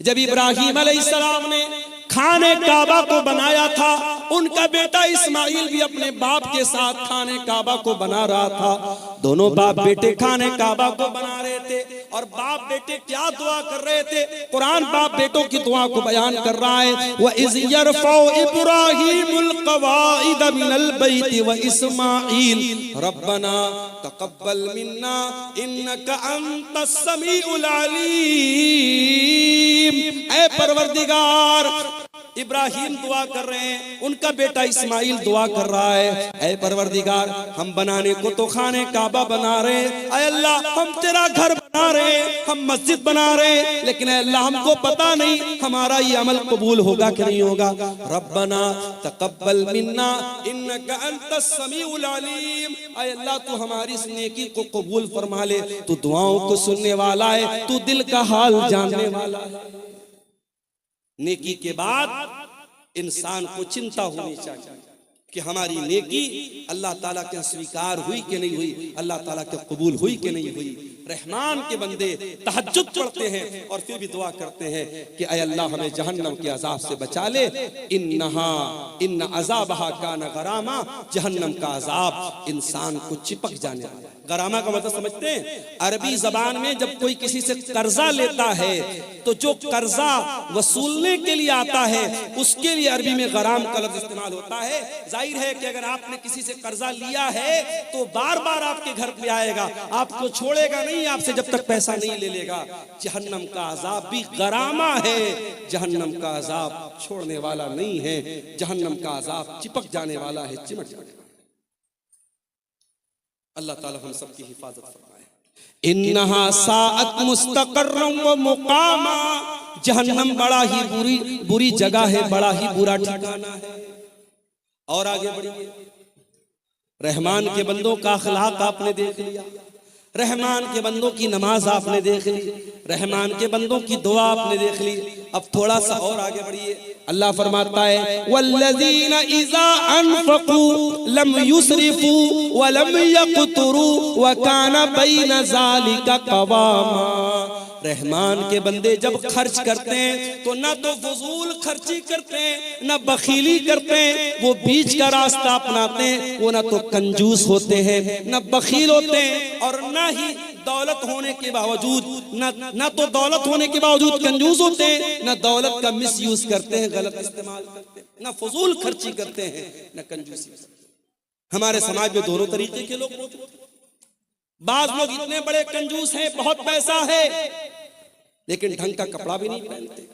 Speaker 1: जब इब्राहिम अलैहिस्सलाम ने खाने काबा को बनाया था, उनका बेटा इस्माइल भी अपने बाप के साथ खाने काबा को बना रहा था। दोनों बाप बेटे खाने काबा को बना रहे थे, और बाप बेटे क्या दुआ कर रहे थे, कुरान बाप बेटों की दुआ को बयान कर रहा है। व इज़ यरफ़उ इब्राहीमुल क़वाइद मिनल बैति व इस्माइल रब्बना तक़ब्बल मिन्ना इन्नका अंतस समीउल अलीम। ऐ परवरदिगार, इब्राहिम दुआ कर रहे हैं, उनका बेटा इस्माइल दुआ कर रहा है, ऐ परवरदिगार हम बनाने को तो खाने काबा बना रहे हैं, ऐ अल्लाह हम तेरा घर बना रहे हैं, हम मस्जिद बना रहे हैं, लेकिन ऐ अल्लाह हमको पता नहीं हमारा ये अमल कबूल होगा कि नहीं होगा। रब्बना तक़ब्बल मिन्ना इन्नका अंतस समीउल अलीम, ऐ अल्लाह तू हमारी इस नेकी को कबूल फरमा ले, तू दुआओं को सुनने वाला है, तू दिल का हाल जानने वाला है। नेकी के बाद इंसान को चिंता होनी चाहिए कि हमारी नेकी अल्लाह ताला के स्वीकार हुई कि नहीं हुई, अल्लाह ताला के कबूल हुई कि नहीं हुई। रहमान के बंदे तहज्जुद पढ़ते हैं और फिर भी दुआ करते हैं कि ऐ अल्लाह हमें जहन्नम के अजाब से बचा ले। इन्न अज़ाबहा कान गरामा, जहन्नम का अजाब इंसान को चिपक जाने वाला। गरामा का मतलब समझते हैं? अरबी जबान में जब कोई किसी से कर्जा लेता है तो जो कर्जा वसूलने के लिए आता है उसके लिए अरबी में गराम का लफ्ज इस्तेमाल होता है। जाहिर है कि अगर आपने किसी से कर्जा लिया है तो बार बार आपके घर पे आएगा, आपको छोड़ेगा नहीं आपसे जब तक पैसा नहीं ले लेगा। जहन्नम का अजाब भी गरामा है, जहन्नम का अजाब छोड़ने वाला नहीं है, जहन्नम का अजाब चिपक जाने वाला है, चिमट जाने वाला। अल्लाह ताला हम सबकी हिफाजत फरमाए। इन्नहा साअत मुस्तक़र्रन व मुक़ामा, जहन्नम बड़ा ही बुरी जगह है, बड़ा ही बुरा ठिकाना है। और आगे बढ़िए, रहमान के बंदों का अखलाक आपने देख लिया, रहमान के बंदों की नमाज आपने देख ली, रहमान के बंदों की दुआ आपने देख ली। अब थोड़ा सा और आगे बढ़िए, अल्लाह फरमाता है वल्लज़ीना इज़ा अनफ़क़ू लम युसरिफ़ू व लम यक़तुरू व काना बैन ज़ालिका क़वामा। रहमान के बंदे जब खर्च करते हैं तो ना तो फजूल खर्ची करते हैं, ना बखीली करते हैं, वो बीच का रास्ता अपनाते हैं। वो ना तो कंजूस होते हैं, ना बखील होते हैं, और ना ही दौलत होने के बावजूद ना तो दौलत होने के बावजूद कंजूस होते हैं, ना दौलत का मिसयूज करते हैं, गलत इस्तेमाल करते हैं, ना फजूल खर्ची करते हैं, ना कंजूसी। हमारे समाज में दोनों तरीके के लोग मौजूद हैं। बाज लोग इतने बड़े कंजूस हैं, बहुत पैसा है, लेकिन ढंग का कपड़ा भी नहीं पहनते।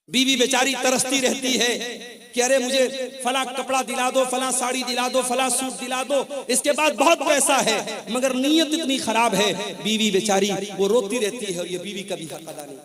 Speaker 1: बीवी बेचारी तरसती रहती है कि अरे मुझे फला कपड़ा दिला दो, फला साड़ी दिला दो, फला सूट दिला दो, इसके बाद बहुत पैसा है, मगर नीयत इतनी खराब है, बीवी बेचारी वो रोती रहती है और ये बीवी कभी हक अदा नहीं।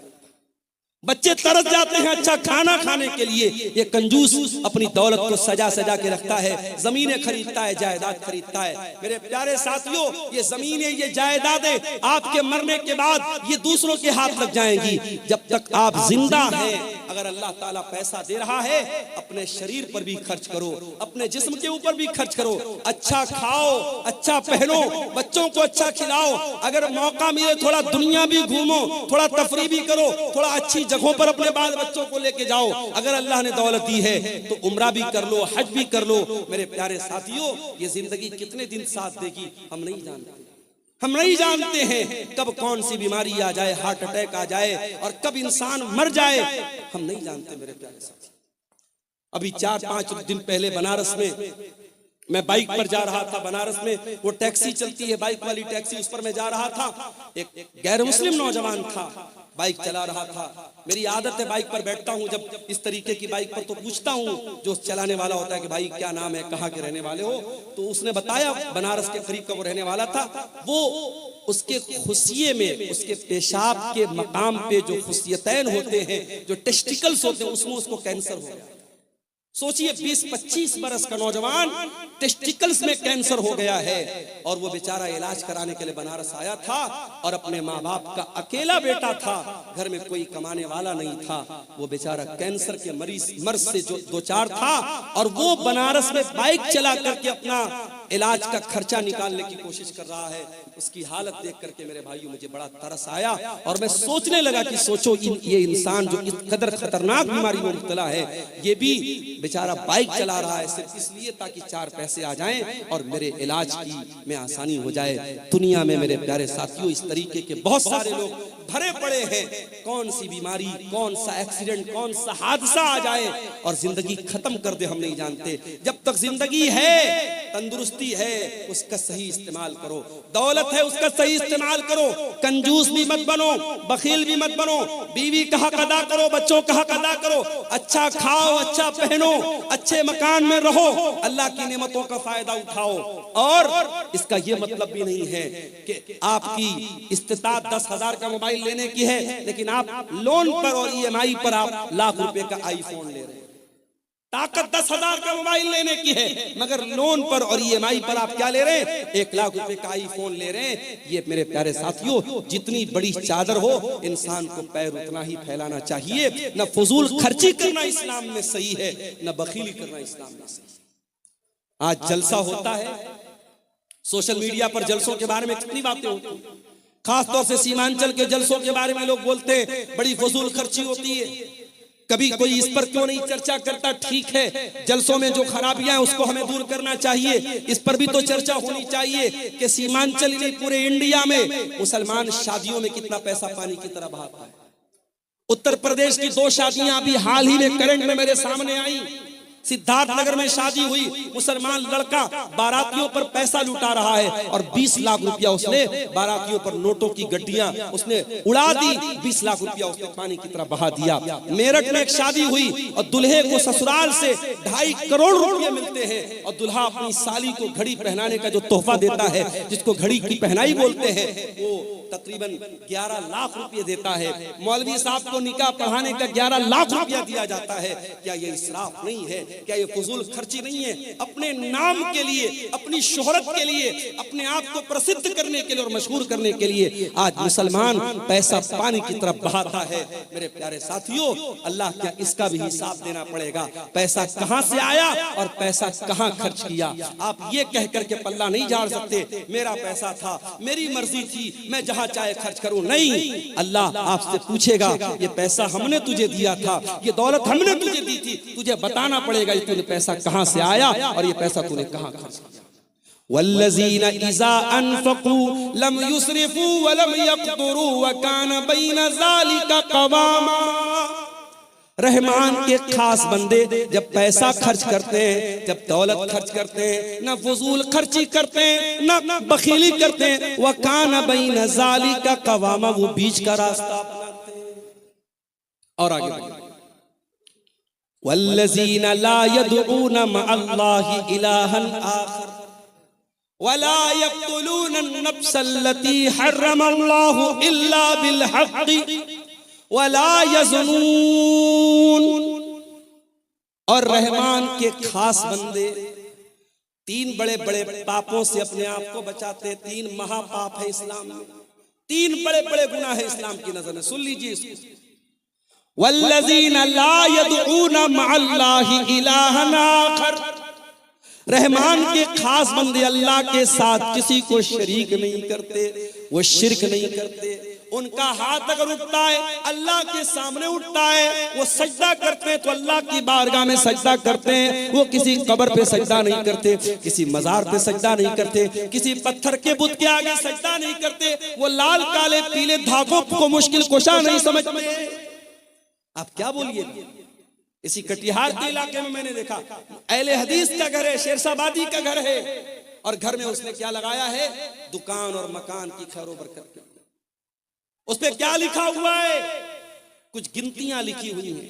Speaker 1: बच्चे तरस जाते हैं अच्छा खाना खाने के लिए, ये कंजूस अपनी दौलत को सजा सजा के रखता है, जमीनें खरीदता है, जायदाद खरीदता है। मेरे प्यारे साथियों, ये जमीनें, ये जायदादें आपके मरने के बाद ये दूसरों के हाथ लग जाएंगी। जब तक आप जिंदा हैं, अगर अल्लाह ताला पैसा दे रहा है अपने शरीर पर भी खर्च करो, अपने जिस्म के ऊपर भी खर्च करो, अच्छा खाओ, अच्छा पहनो, बच्चों को अच्छा खिलाओ, अगर मौका मिले थोड़ा दुनिया भी घूमो, थोड़ा तफरी भी करो, थोड़ा अच्छी जगहों पर अपने बाल बच्चों को लेके जाओ। अगर अल्लाह ने दौलत दी है तो उम्रा भी कर लो, हज भी कर लो। मेरे प्यारे साथियों, ये जिंदगी कितने दिन साथ देगी हम नहीं जानते। हम नहीं जानते हैं कब कौन सी बीमारी आ जाए, हार्ट अटैक आ जाए और कब इंसान मर जाए, हम नहीं जानते मेरे प्यारे साथी। अभी 4-5 दिन पहले बनारस में मैं बाइक पर जा रहा था। बनारस में वो टैक्सी चलती है, बाइक वाली टैक्सी, उस पर मैं जा रहा था। एक गैर मुस्लिम नौजवान था, बाइक चला रहा था। मेरी आदत है बाइक पर बैठता हूँ जब इस तरीके की बाइक पर, तो पूछता हूँ जो चलाने वाला होता है कि भाई क्या नाम है, कहाँ के रहने वाले हो। तो उसने बताया बनारस के करीब का वो रहने वाला था। वो उसके खुशिये में, उसके पेशाब के मकाम पे जो खुशियतैन होते हैं, जो टेस्टिकल्स होते हैं, उसमें उसको कैंसर हो गया। सोचिए 20-25 बरस का नौजवान, टेस्टिकल्स में कैंसर हो गया है और वो बेचारा इलाज कराने के लिए बनारस आया था और अपने माँ बाप का अकेला बेटा था, घर में कोई कमाने वाला नहीं था। वो बेचारा कैंसर के मर्ज से जो दो चार था और वो बनारस में बाइक चला करके अपना इलाज का खर्चा निकालने की कोशिश कर रहा है। उसकी हालत देख करके मेरे भाइयों मुझे बड़ा तरस आया और मैं सोचने लगा कि सोचो ये इंसान जो इस कदर खतरनाक बीमारी में मुब्तला है, ये भी बेचारा बाइक चला रहा है सिर्फ इसलिए ताकि 4 पैसे आ जाएं और मेरे इलाज की में आसानी हो जाए। दुनिया में मेरे प्यारे साथियों इस तरीके के बहुत सारे लोग भरे पड़े हैं। कौन सी बीमारी, कौन सा एक्सीडेंट, कौन सा हादसा आ जाए और जिंदगी खत्म कर दे हम नहीं जानते। जब तक जिंदगी है, तंदुरुस्ती है, उसका सही इस्तेमाल करो। दौलत है, उसका सही इस्तेमाल करो। कंजूस भी मत बनो, बखील भी मत बनो। बीवी का हक अदा करो, बच्चों का हक अदा करो। अच्छा खाओ, अच्छा पहनो, अच्छे मकान में रहो, अल्लाह की नेमतों का फायदा उठाओ। और इसका यह मतलब भी नहीं है कि आपकी इस्तिताअत 10,000 का मोबाइल लेने की है लेकिन आप लोन पर और EMI पर आप लाख रुपए का आईफोन ले रहे हैं। ताकत 10,000 का मोबाइल लेने की है मगर लोन पर और EMI पर आप क्या ले रहे हैं? 1 लाख रुपए का आईफोन ले रहे हैं। ये मेरे प्यारे साथियों, जितनी बड़ी चादर हो इंसान को पैर उतना ही फैलाना चाहिए। न फजूल खर्ची करना इस्लाम में सही है, न बखीली करना इस्लाम में सही है। आज जलसा होता है, सोशल मीडिया पर जलसों के बारे में कितनी बातें होती हैं। खासतौर से सीमांचल के जलसों के बारे में लोग बोलते हैं बड़ी फजूल खर्ची होती है। कभी कोई इस पर क्यों नहीं चर्चा करता? ठीक है, जलसों में जो खराबियां हैं उसको हमें दूर करना चाहिए, इस पर भी तो चर्चा होनी चाहिए कि सीमांचल नहीं पूरे इंडिया में मुसलमान शादियों में कितना पैसा पानी की तरह बहाता है। उत्तर प्रदेश की 2 शादियां अभी हाल ही में करंट में मेरे सामने आई। सिद्धार्थनगर में शादी हुई, मुसलमान लड़का बारातियों पर पैसा लुटा रहा है और 20 लाख रुपया उसने बारातियों पर नोटों की गड्डियां उसने उड़ा दी। 20 लाख रुपया उसने पानी की तरह बहा दिया। मेरठ में एक शादी हुई और दुल्हे को ससुराल से 2.5 करोड़ रुपए मिलते हैं और दुल्हा अपनी साली को घड़ी पहनाने का जो तोहफा देता है, जिसको घड़ी की पहनाई बोलते हैं, वो तकरीबन 11 लाख रुपए देता है। मौलवी साहब को निकाह पढ़ाने का 11 लाख रुपया दिया जाता है। क्या ये इसराफ नहीं है? क्या ये फजूल खर्ची नहीं है? अपने नाम के लिए, अपनी शोहरत के लिए, अपने आप को प्रसिद्ध करने के लिए और मशहूर करने के लिए आज मुसलमान पैसा पानी की तरफ बहाता है। मेरे प्यारे साथियों, अल्लाह क्या इसका भी हिसाब देना पड़ेगा। पैसा कहां से आया और पैसा कहां खर्च किया। आप ये कह करके पल्ला नहीं झाड़ सकते मेरा पैसा था, मेरी मर्जी थी, मैं जहां चाहे खर्च करूं। नहीं, अल्लाह आपसे पूछेगा ये पैसा हमने तुझे दिया था, ये दौलत हमने तुझे दी थी, तुझे बताना पड़ेगा ये तूने पैसा कहां से आया और ये पैसा तूने कहां खर्च किया। वल्लज़ीना इज़ा अनफ़क़ू लम युस्रिफ़ू व लम यक़्तुरू व कान बैन ज़ालिका क़वामा। रहमान के खास बंदे जब पैसा खर्च करते हैं, जब दौलत खर्च करते हैं, ना फजूल खर्ची करते हैं, ना बखीली करते हैं, व कान बैन ज़ालिका क़वामा, वो बीच का रास्ता अपनाते हैं। और आगे वल्लज़ीना ला यदऊना मअल्लाहि इलाहन आखर वला यक़्तुलूना अन-नफ्सल्लती हर्रमल्लाहु इल्ला बिल हक़्क़ि वला यज़नून। और रहमान के खास बंदे 3 बड़े-बड़े पापों से अपने आप को बचाते हैं। 3 महापाप है इस्लाम में, 3 बड़े-बड़े गुनाह है इस्लाम की नजर में। सुन लीजिए इसको। वल्लज़ीना ला यदऊना मअल्लाहि इलाहन आखर, रहमान के खास बंदे अल्लाह के साथ किसी को शरीक नहीं करते, वो शिरक नहीं करते। उनका हाथ अगर उठता है अल्लाह के सामने उठता है, वो सजदा करते हैं तो अल्लाह की बारगाह में सजदा करते हैं। वो किसी कब्र पे सजदा नहीं करते, किसी मजार पे सजदा नहीं करते, किसी पत्थर के बुत के आगे सजदा नहीं करते। वो लाल काले पीले धागों को मुश्किल कुशा नहीं समझते। आप क्या बोलिए, इसी कटिहार के इलाके में मैंने देखा अहले हदीस का घर है, शेरशाबादी का घर है, और घर में उसने क्या लगाया है, दुकान और मकान की खैर बरकत के। उस पे क्या लिखा हुआ है, कुछ गिनतियां लिखी हुई हैं,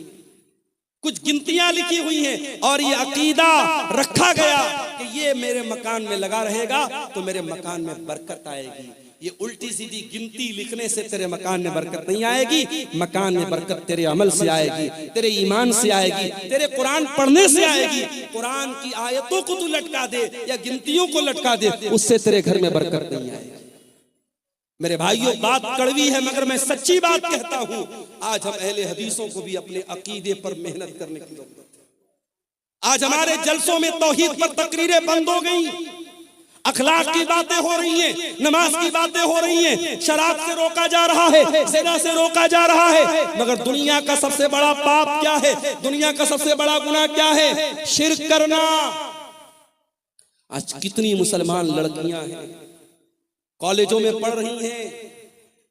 Speaker 1: कुछ गिनतियां लिखी हुई हैं, और ये अकीदा रखा गया कि ये मेरे मकान में लगा रहेगा तो मेरे मकान में बरकत आएगी। ये उल्टी सीधी गिनती लिखने से तेरे मकान में बरकत नहीं आएगी। मकान में बरकत तेरे अमल से आएगी, तेरे ईमान से आएगी, तेरे कुरान पढ़ने से आएगी। कुरान की आयतों को तू लटका दे या गिनतियों को लटका दे, उससे तेरे घर में बरकत नहीं आएगी। मेरे भाइयों, बात कड़वी है मगर मैं सच्ची बात कहता हूं। आज हम अहले हदीसों को भी अपने अकीदे पर मेहनत करने की जरूरत है। आज हमारे जलसों में तौहीद पर तकरीरें बंद हो गई, अखलाक की बातें हो रही हैं, नमाज की बातें हो रही हैं, शराब से रोका जा रहा है, ज़िना से रोका जा रहा है। मगर दुनिया का सबसे बड़ा पाप क्या है, दुनिया का सबसे बड़ा गुनाह क्या है, शिर्क करना। आज कितनी मुसलमान लड़कियां हैं कॉलेजों में पढ़ रही हैं,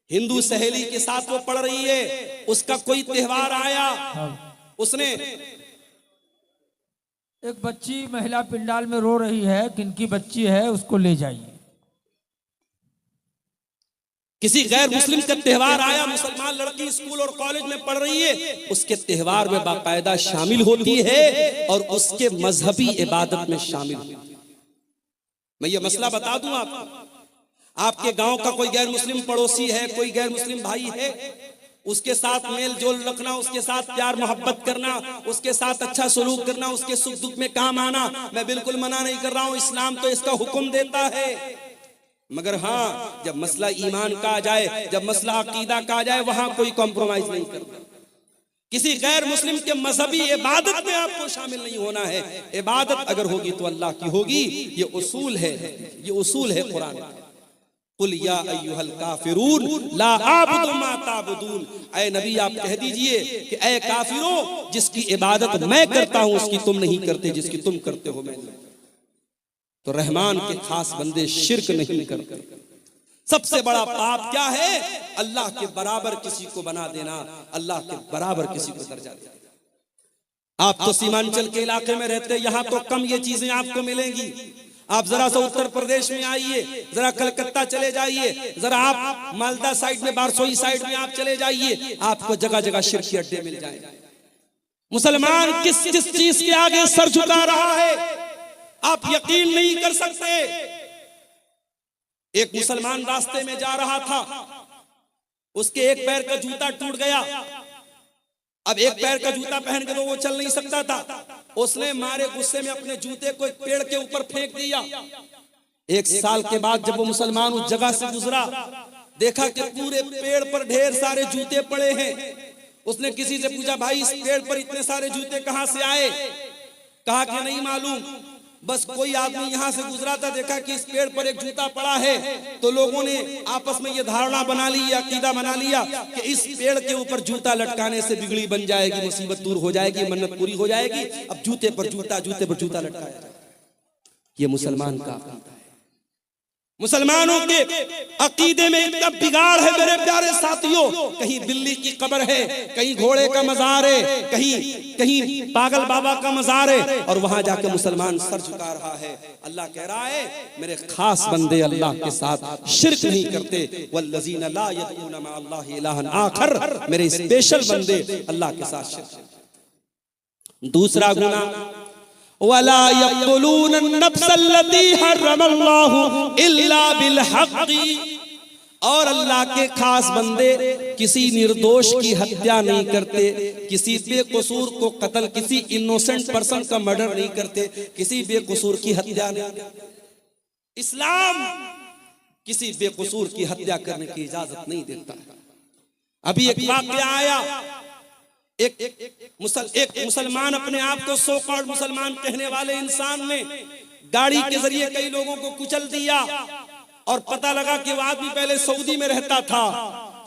Speaker 1: हिंदू सहेली के साथ वो पढ़ रही है, उसका कोई त्योहार आया, उसने
Speaker 2: एक बच्ची महिला पिंडाल में रो रही है, किनकी बच्ची है उसको ले जाइए।
Speaker 1: किसी गैर मुस्लिम का त्योहार आया, मुसलमान लड़की स्कूल और कॉलेज में पढ़ रही है, उसके त्योहार में बाकायदा शामिल होती है और उसके मजहबी इबादत में शामिल होती है। मैं ये मसला बता दूं आपको, आपके गांव का कोई गैर मुस्लिम पड़ोसी है, कोई गैर मुस्लिम भाई है, उसके साथ मेल जोल रखना, उसके साथ प्यार मोहब्बत करना, उसके साथ अच्छा सलूक करना, उसके सुख दुख में काम आना, मैं बिल्कुल मना नहीं कर रहा हूं, इस्लाम तो इसका हुक्म देता है। मगर हाँ, जब मसला ईमान का आ जाए, जब मसला अकीदा का आ जाए, वहां कोई कॉम्प्रोमाइज नहीं करता। किसी गैर मुस्लिम के मजहबी इबादत में आपको शामिल नहीं होना है। इबादत अगर होगी तो अल्लाह की होगी, ये उसूल है, ये उसूल है कुरान का। कुल या अय्युहल काफिरून ला आबुदु मा ताबुदून, ऐ नबी आप कह दीजिए कि ऐ काफिरों, जिसकी इबादत मैं करता हूं उसकी तुम नहीं करते, जिसकी तुम करते हो मैं नहीं। तो रहमान के खास बंदे शिर्क नहीं करते। सबसे बड़ा पाप क्या है, अल्लाह के बराबर किसी को बना देना, अल्लाह के बराबर किसी को दर्जा देना। आप तो सीमांचल के इलाके में रहते, यहां तो कम ये चीजें आपको मिलेंगी। आप जरा सा उत्तर प्रदेश में आइए, जरा कलकत्ता चले जाइए, जरा आप मालदा साइड में, बारसोई साइड में आप चले जाइए, आपको जगह जगह शिर्क के अड्डे मिल जाएंगे। मुसलमान किस किस चीज के आगे सर झुका रहा है आप यकीन नहीं कर सकते। एक मुसलमान रास्ते में जा रहा था, उसके एक पैर का जूता टूट गया। अब एक पैर का जूता पहन के तो वो चल नहीं सकता था, उसने मारे गुस्से में अपने जूते को एक पेड़ के ऊपर फेंक दिया। एक साल के बाद जब वो मुसलमान उस जगह से गुजरा, देखा कि पूरे पेड़ पर ढेर सारे जूते पड़े हैं। उसने किसी से पूछा, भाई इस पेड़ पर इतने सारे जूते कहां से आए? कहा कि नहीं मालूम, बस कोई आदमी यहां से गुजरा था, देखा कि इस पेड़ पर एक जूता पड़ा है, तो लोगों ने आपस में ये धारणा बना ली, अकीदा बना लिया कि इस पेड़ के ऊपर जूता लटकाने से बिगड़ी बन जाएगी, मुसीबत दूर हो जाएगी, मन्नत पूरी हो जाएगी। अब जूते पर जूता, जूते पर जूता लटकाया। ये मुसलमान का अकीदा है। मुसलमानों के अकीदे में इतना बिगाड़ है मेरे प्यारे साथियों, कहीं बिल्ली की कब्र है, कहीं घोड़े का मजार है, कहीं पागल बाबा का मजार है, और वहां जाकर मुसलमान सर झुका रहा है। अल्लाह कह रहा है मेरे खास बंदे अल्लाह के साथ शिर्क नहीं करते। वल्लज़ीना ला यदऊना मा अल्लाहि इलाहन आखर, मेरे स्पेशल बंदे अल्लाह के साथ शिर्क। दूसरा गुनाह, वला यक़्तुलून अन्नफ्सल्लती हर्रमल्लाहु इल्ला बिलहक़्क़ि, और अल्लाह के खास बंदे किसी निर्दोष की हत्या नहीं करते, किसी बेकसूर को कत्ल, किसी इनोसेंट पर्सन का मर्डर नहीं करते, किसी बेकसूर की हत्या नहीं। इस्लाम किसी बेकसूर की हत्या करने की इजाजत नहीं देता। अभी एक वाक़या आया, एक मुसलमान अपने आप को सो कॉल्ड मुसलमान कहने वाले इंसान ने गाड़ी के जरिए कई लोगों को कुचल दिया और पता लगा कि वो आदमी पहले सऊदी में रहता था।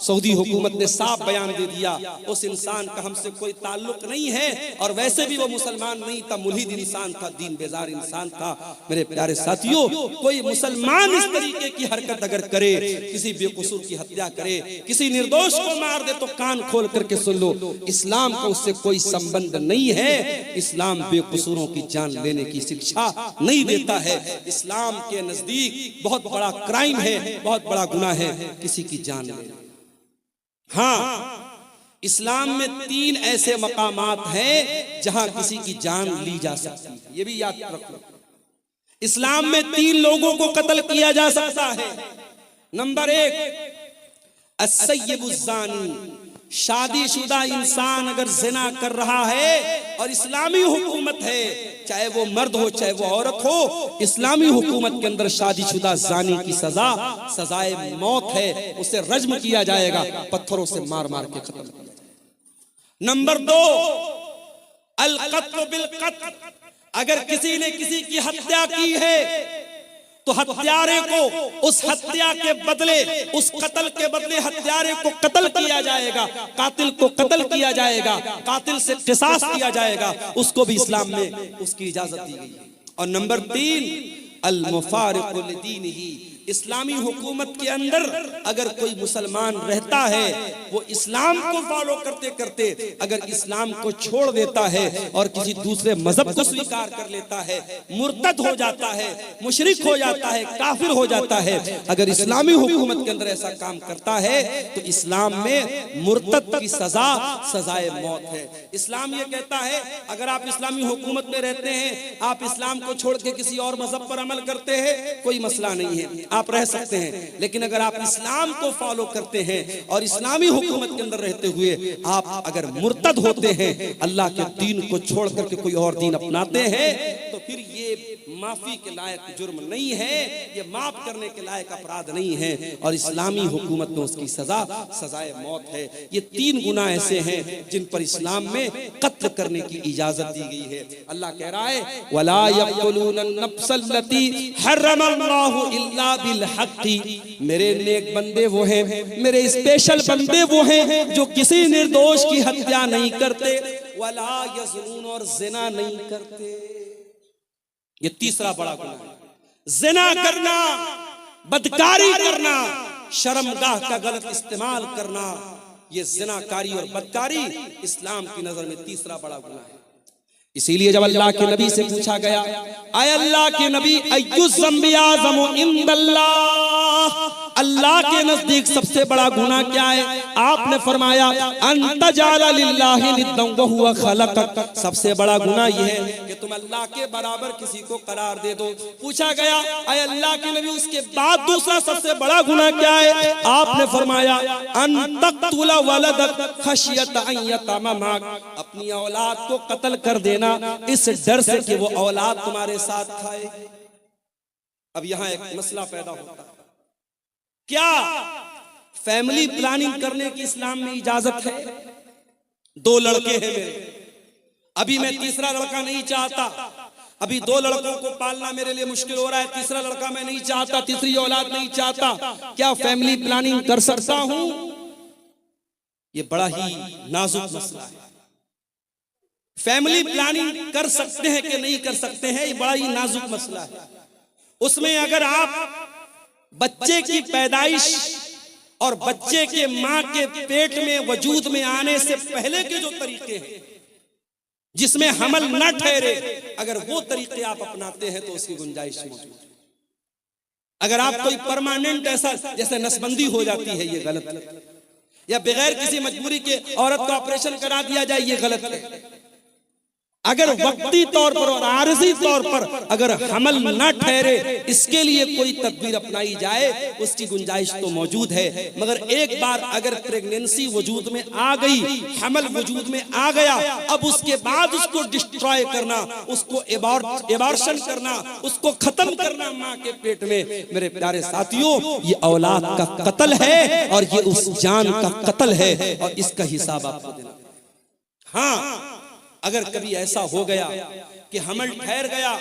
Speaker 1: सऊदी हुकूमत ने साफ बयान दे दिया उस इंसान का हमसे कोई ताल्लुक नहीं है, और वैसे भी वो मुसलमान नहीं था, मुल्हिद इंसान था, दीन बेजार इंसान था। मेरे प्यारे साथियों, कोई मुसलमान इस तरीके की हरकत अगर करे, किसी बेकसूर की हत्या करे, किसी निर्दोष को मार दे, तो कान खोल करके सुन लो, इस्लाम का उससे कोई संबंध नहीं है। इस्लाम बेकसूरों की जान लेने की शिक्षा नहीं देता है। इस्लाम के नजदीक बहुत बड़ा क्राइम है, बहुत बड़ा गुनाह है किसी की जान लेना। हाँ, इस्लाम में 3 ऐसे मकामात हैं जहां किसी की जान ली जा सकती है, ये भी याद रखो। इस्लाम में 3 लोगों को कत्ल किया जा सकता है। नंबर 1, अस्सय्यिबुज़्ज़ानी, शादीशुदा इंसान अगर जिना कर रहा है और इस्लामी हुकूमत है, चाहे वो मर्द हो चाहे वो औरत हो, इस्लामी हुकूमत के अंदर शादीशुदा जानी की सजाए मौत है, उसे रज्म किया जाएगा, पत्थरों से मार मार के खत्म किया जाएगा। नंबर 2, अल क़त्ल बिल क़त्ल, अगर किसी ने किसी की हत्या की है तो हत्यारे को उस हत्या के बदले, उस कत्ल के बदले हत्यारे को कत्ल किया जाएगा, कातिल को कत्ल किया जाएगा, कातिल से क़िसास किया जाएगा, उसको भी इस्लाम में उसकी इजाजत दी गई है। और नंबर 3, अल मुफारिक़ु लिदीनिही, इस्लामी हुकूमत के अंदर अगर कोई मुसलमान रहता है, वो इस्लाम को फॉलो करते करते अगर इस्लाम को छोड़ देता है और किसी दूसरे मजहब को स्वीकार कर लेता है, मुर्तद हो जाता है, मुशरिक हो जाता है, काफिर हो जाता है, अगर इस्लामी हुकूमत के अंदर ऐसा काम करता है तो इस्लाम में मुर्तद की सजाए मौत है। इस्लाम ये कहता है अगर आप इस्लामी हुकूमत में रहते हैं, आप इस्लाम को छोड़ के किसी और मजहब पर अमल करते हैं, कोई मसला नहीं है, आप रह सकते हैं। लेकिन अगर आप इस्लाम को फॉलो करते हैं और इस्लामी हुकूमत के अंदर रहते हुए आप अगर मुर्तद होते हैं, अल्लाह के दीन को छोड़ करके कोई और दीन अपनाते हैं, तो फिर ये माफी के लायक जुर्म नहीं है, ये माफ करने के लायक अपराध नहीं है, और इस्लामी हुकूमत में उसकी सजाए मौत है। ये 3 गुनाह ऐसे हैं जिन पर इस्लाम में कत्ल करने की इजाजत दी गई है। अल्लाह कह रहा है, वला यक़्तुलून नफ्सल्लती हर्रमल्लाहु इल्ला बिल हक़्क़ि, मेरे नेक बंदे वो हैं, मेरे स्पेशल बंदे वो हैं जो किसी निर्दोष की हत्या नहीं करते, वला यज़नून, और जिना नहीं करते। ये तीसरा बड़ा गुनाह है, जिना करना, बदकारी करना, शर्मगाह का गलत इस्तेमाल करना, ये जिनाकारी और बदकारी इस्लाम की नजर में तीसरा बड़ा गुनाह है। इसीलिए जब अल्लाह के नबी से पूछा गया, आय अल्लाह के नबी, अय्युज़ ज़म्बि आज़मु इंदल्लाह, अल्लाह के नजदीक सबसे बड़ा गुनाह क्या है? आपने फरमाया, अन तजाला लिल्लाहि निद्दन व हुवा खलक़क, सबसे बड़ा गुनाह यह है कि तुम अल्लाह के बराबर किसी को करार दे दो। पूछा गया, आय अल्लाह के नबी, उसके बाद दूसरा सबसे बड़ा गुनाह क्या है? आपने फरमाया, अन तक़्तुला वलदक खशियत अन यतमा माक, अपनी औलाद को कत्ल कर देना इस डर से कि वो औलाद तुम्हारे साथ खाए। अब यहां एक मसला पैदा होता है, क्या फैमिली प्लानिंग करने की इस्लाम में इजाजत है? 2 लड़के हैं मेरे, अभी मैं तीसरा लड़का नहीं चाहता, अभी 2 लड़कों को पालना मेरे लिए मुश्किल हो रहा है, तीसरा लड़का मैं नहीं चाहता, तीसरी औलाद नहीं चाहता, क्या फैमिली प्लानिंग कर सकता हूं? ये बड़ा ही नाजुक मसला है। फैमिली प्लानिंग कर सकते हैं कि नहीं कर सकते हैं, ये बड़ा ही नाजुक मसला है। उसमें अगर आप बच्चे की पैदाइश और बच्चे के मां के पेट में वजूद में आने से पहले के जो तरीके हैं जिसमें हमल न ठहरे, अगर वो तरीके आप अपनाते हैं तो उसकी गुंजाइश मौजूद है। अगर आप कोई परमानेंट ऐसा जैसे नसबंदी हो जाती है, ये गलत है, या बगैर किसी मजबूरी के औरत का ऑपरेशन करा दिया जाए, ये गलत है। अगर वक्ती तौर पर और आरजी तौर पर अगर हमल न ठहरे, इसके लिए कोई तदबीर अपनाई जाए, उसकी गुंजाइश तो मौजूद है। मगर एक बार अगर प्रेगनेंसी वजूद में आ गई, हमल वजूद में आ गया, अब उसके बाद उसको डिस्ट्रॉय करना, उसको एबॉर्शन करना, उसको खत्म करना मां के पेट में, मेरे प्यारे साथियों, ये औलाद का कत्ल है और ये उस जान का कत्ल है, और इसका हिसाब आपको देना। हाँ, अगर कभी ऐसा हो गया कि हमल ठहर गया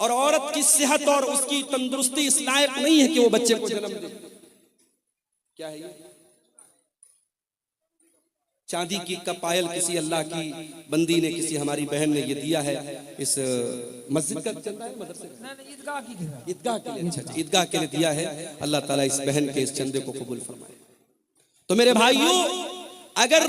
Speaker 1: और औरत की सेहत और उसकी तंदुरुस्ती इस लायक नहीं है कि वो बच्चे को जन्म दे, क्या है ये? चांदी की का पायल किसी अल्लाह की बंदी ने, किसी हमारी बहन ने ये दिया है। इस मस्जिद का चंदा है, मदरसे का,
Speaker 2: ईदगाह की
Speaker 1: ईदगाह के लिए, अच्छा ईदगाह के लिए दिया है। अल्लाह ताला इस बहन के इस चंदे को कबूल फरमाए। तो मेरे भाइयों, अगर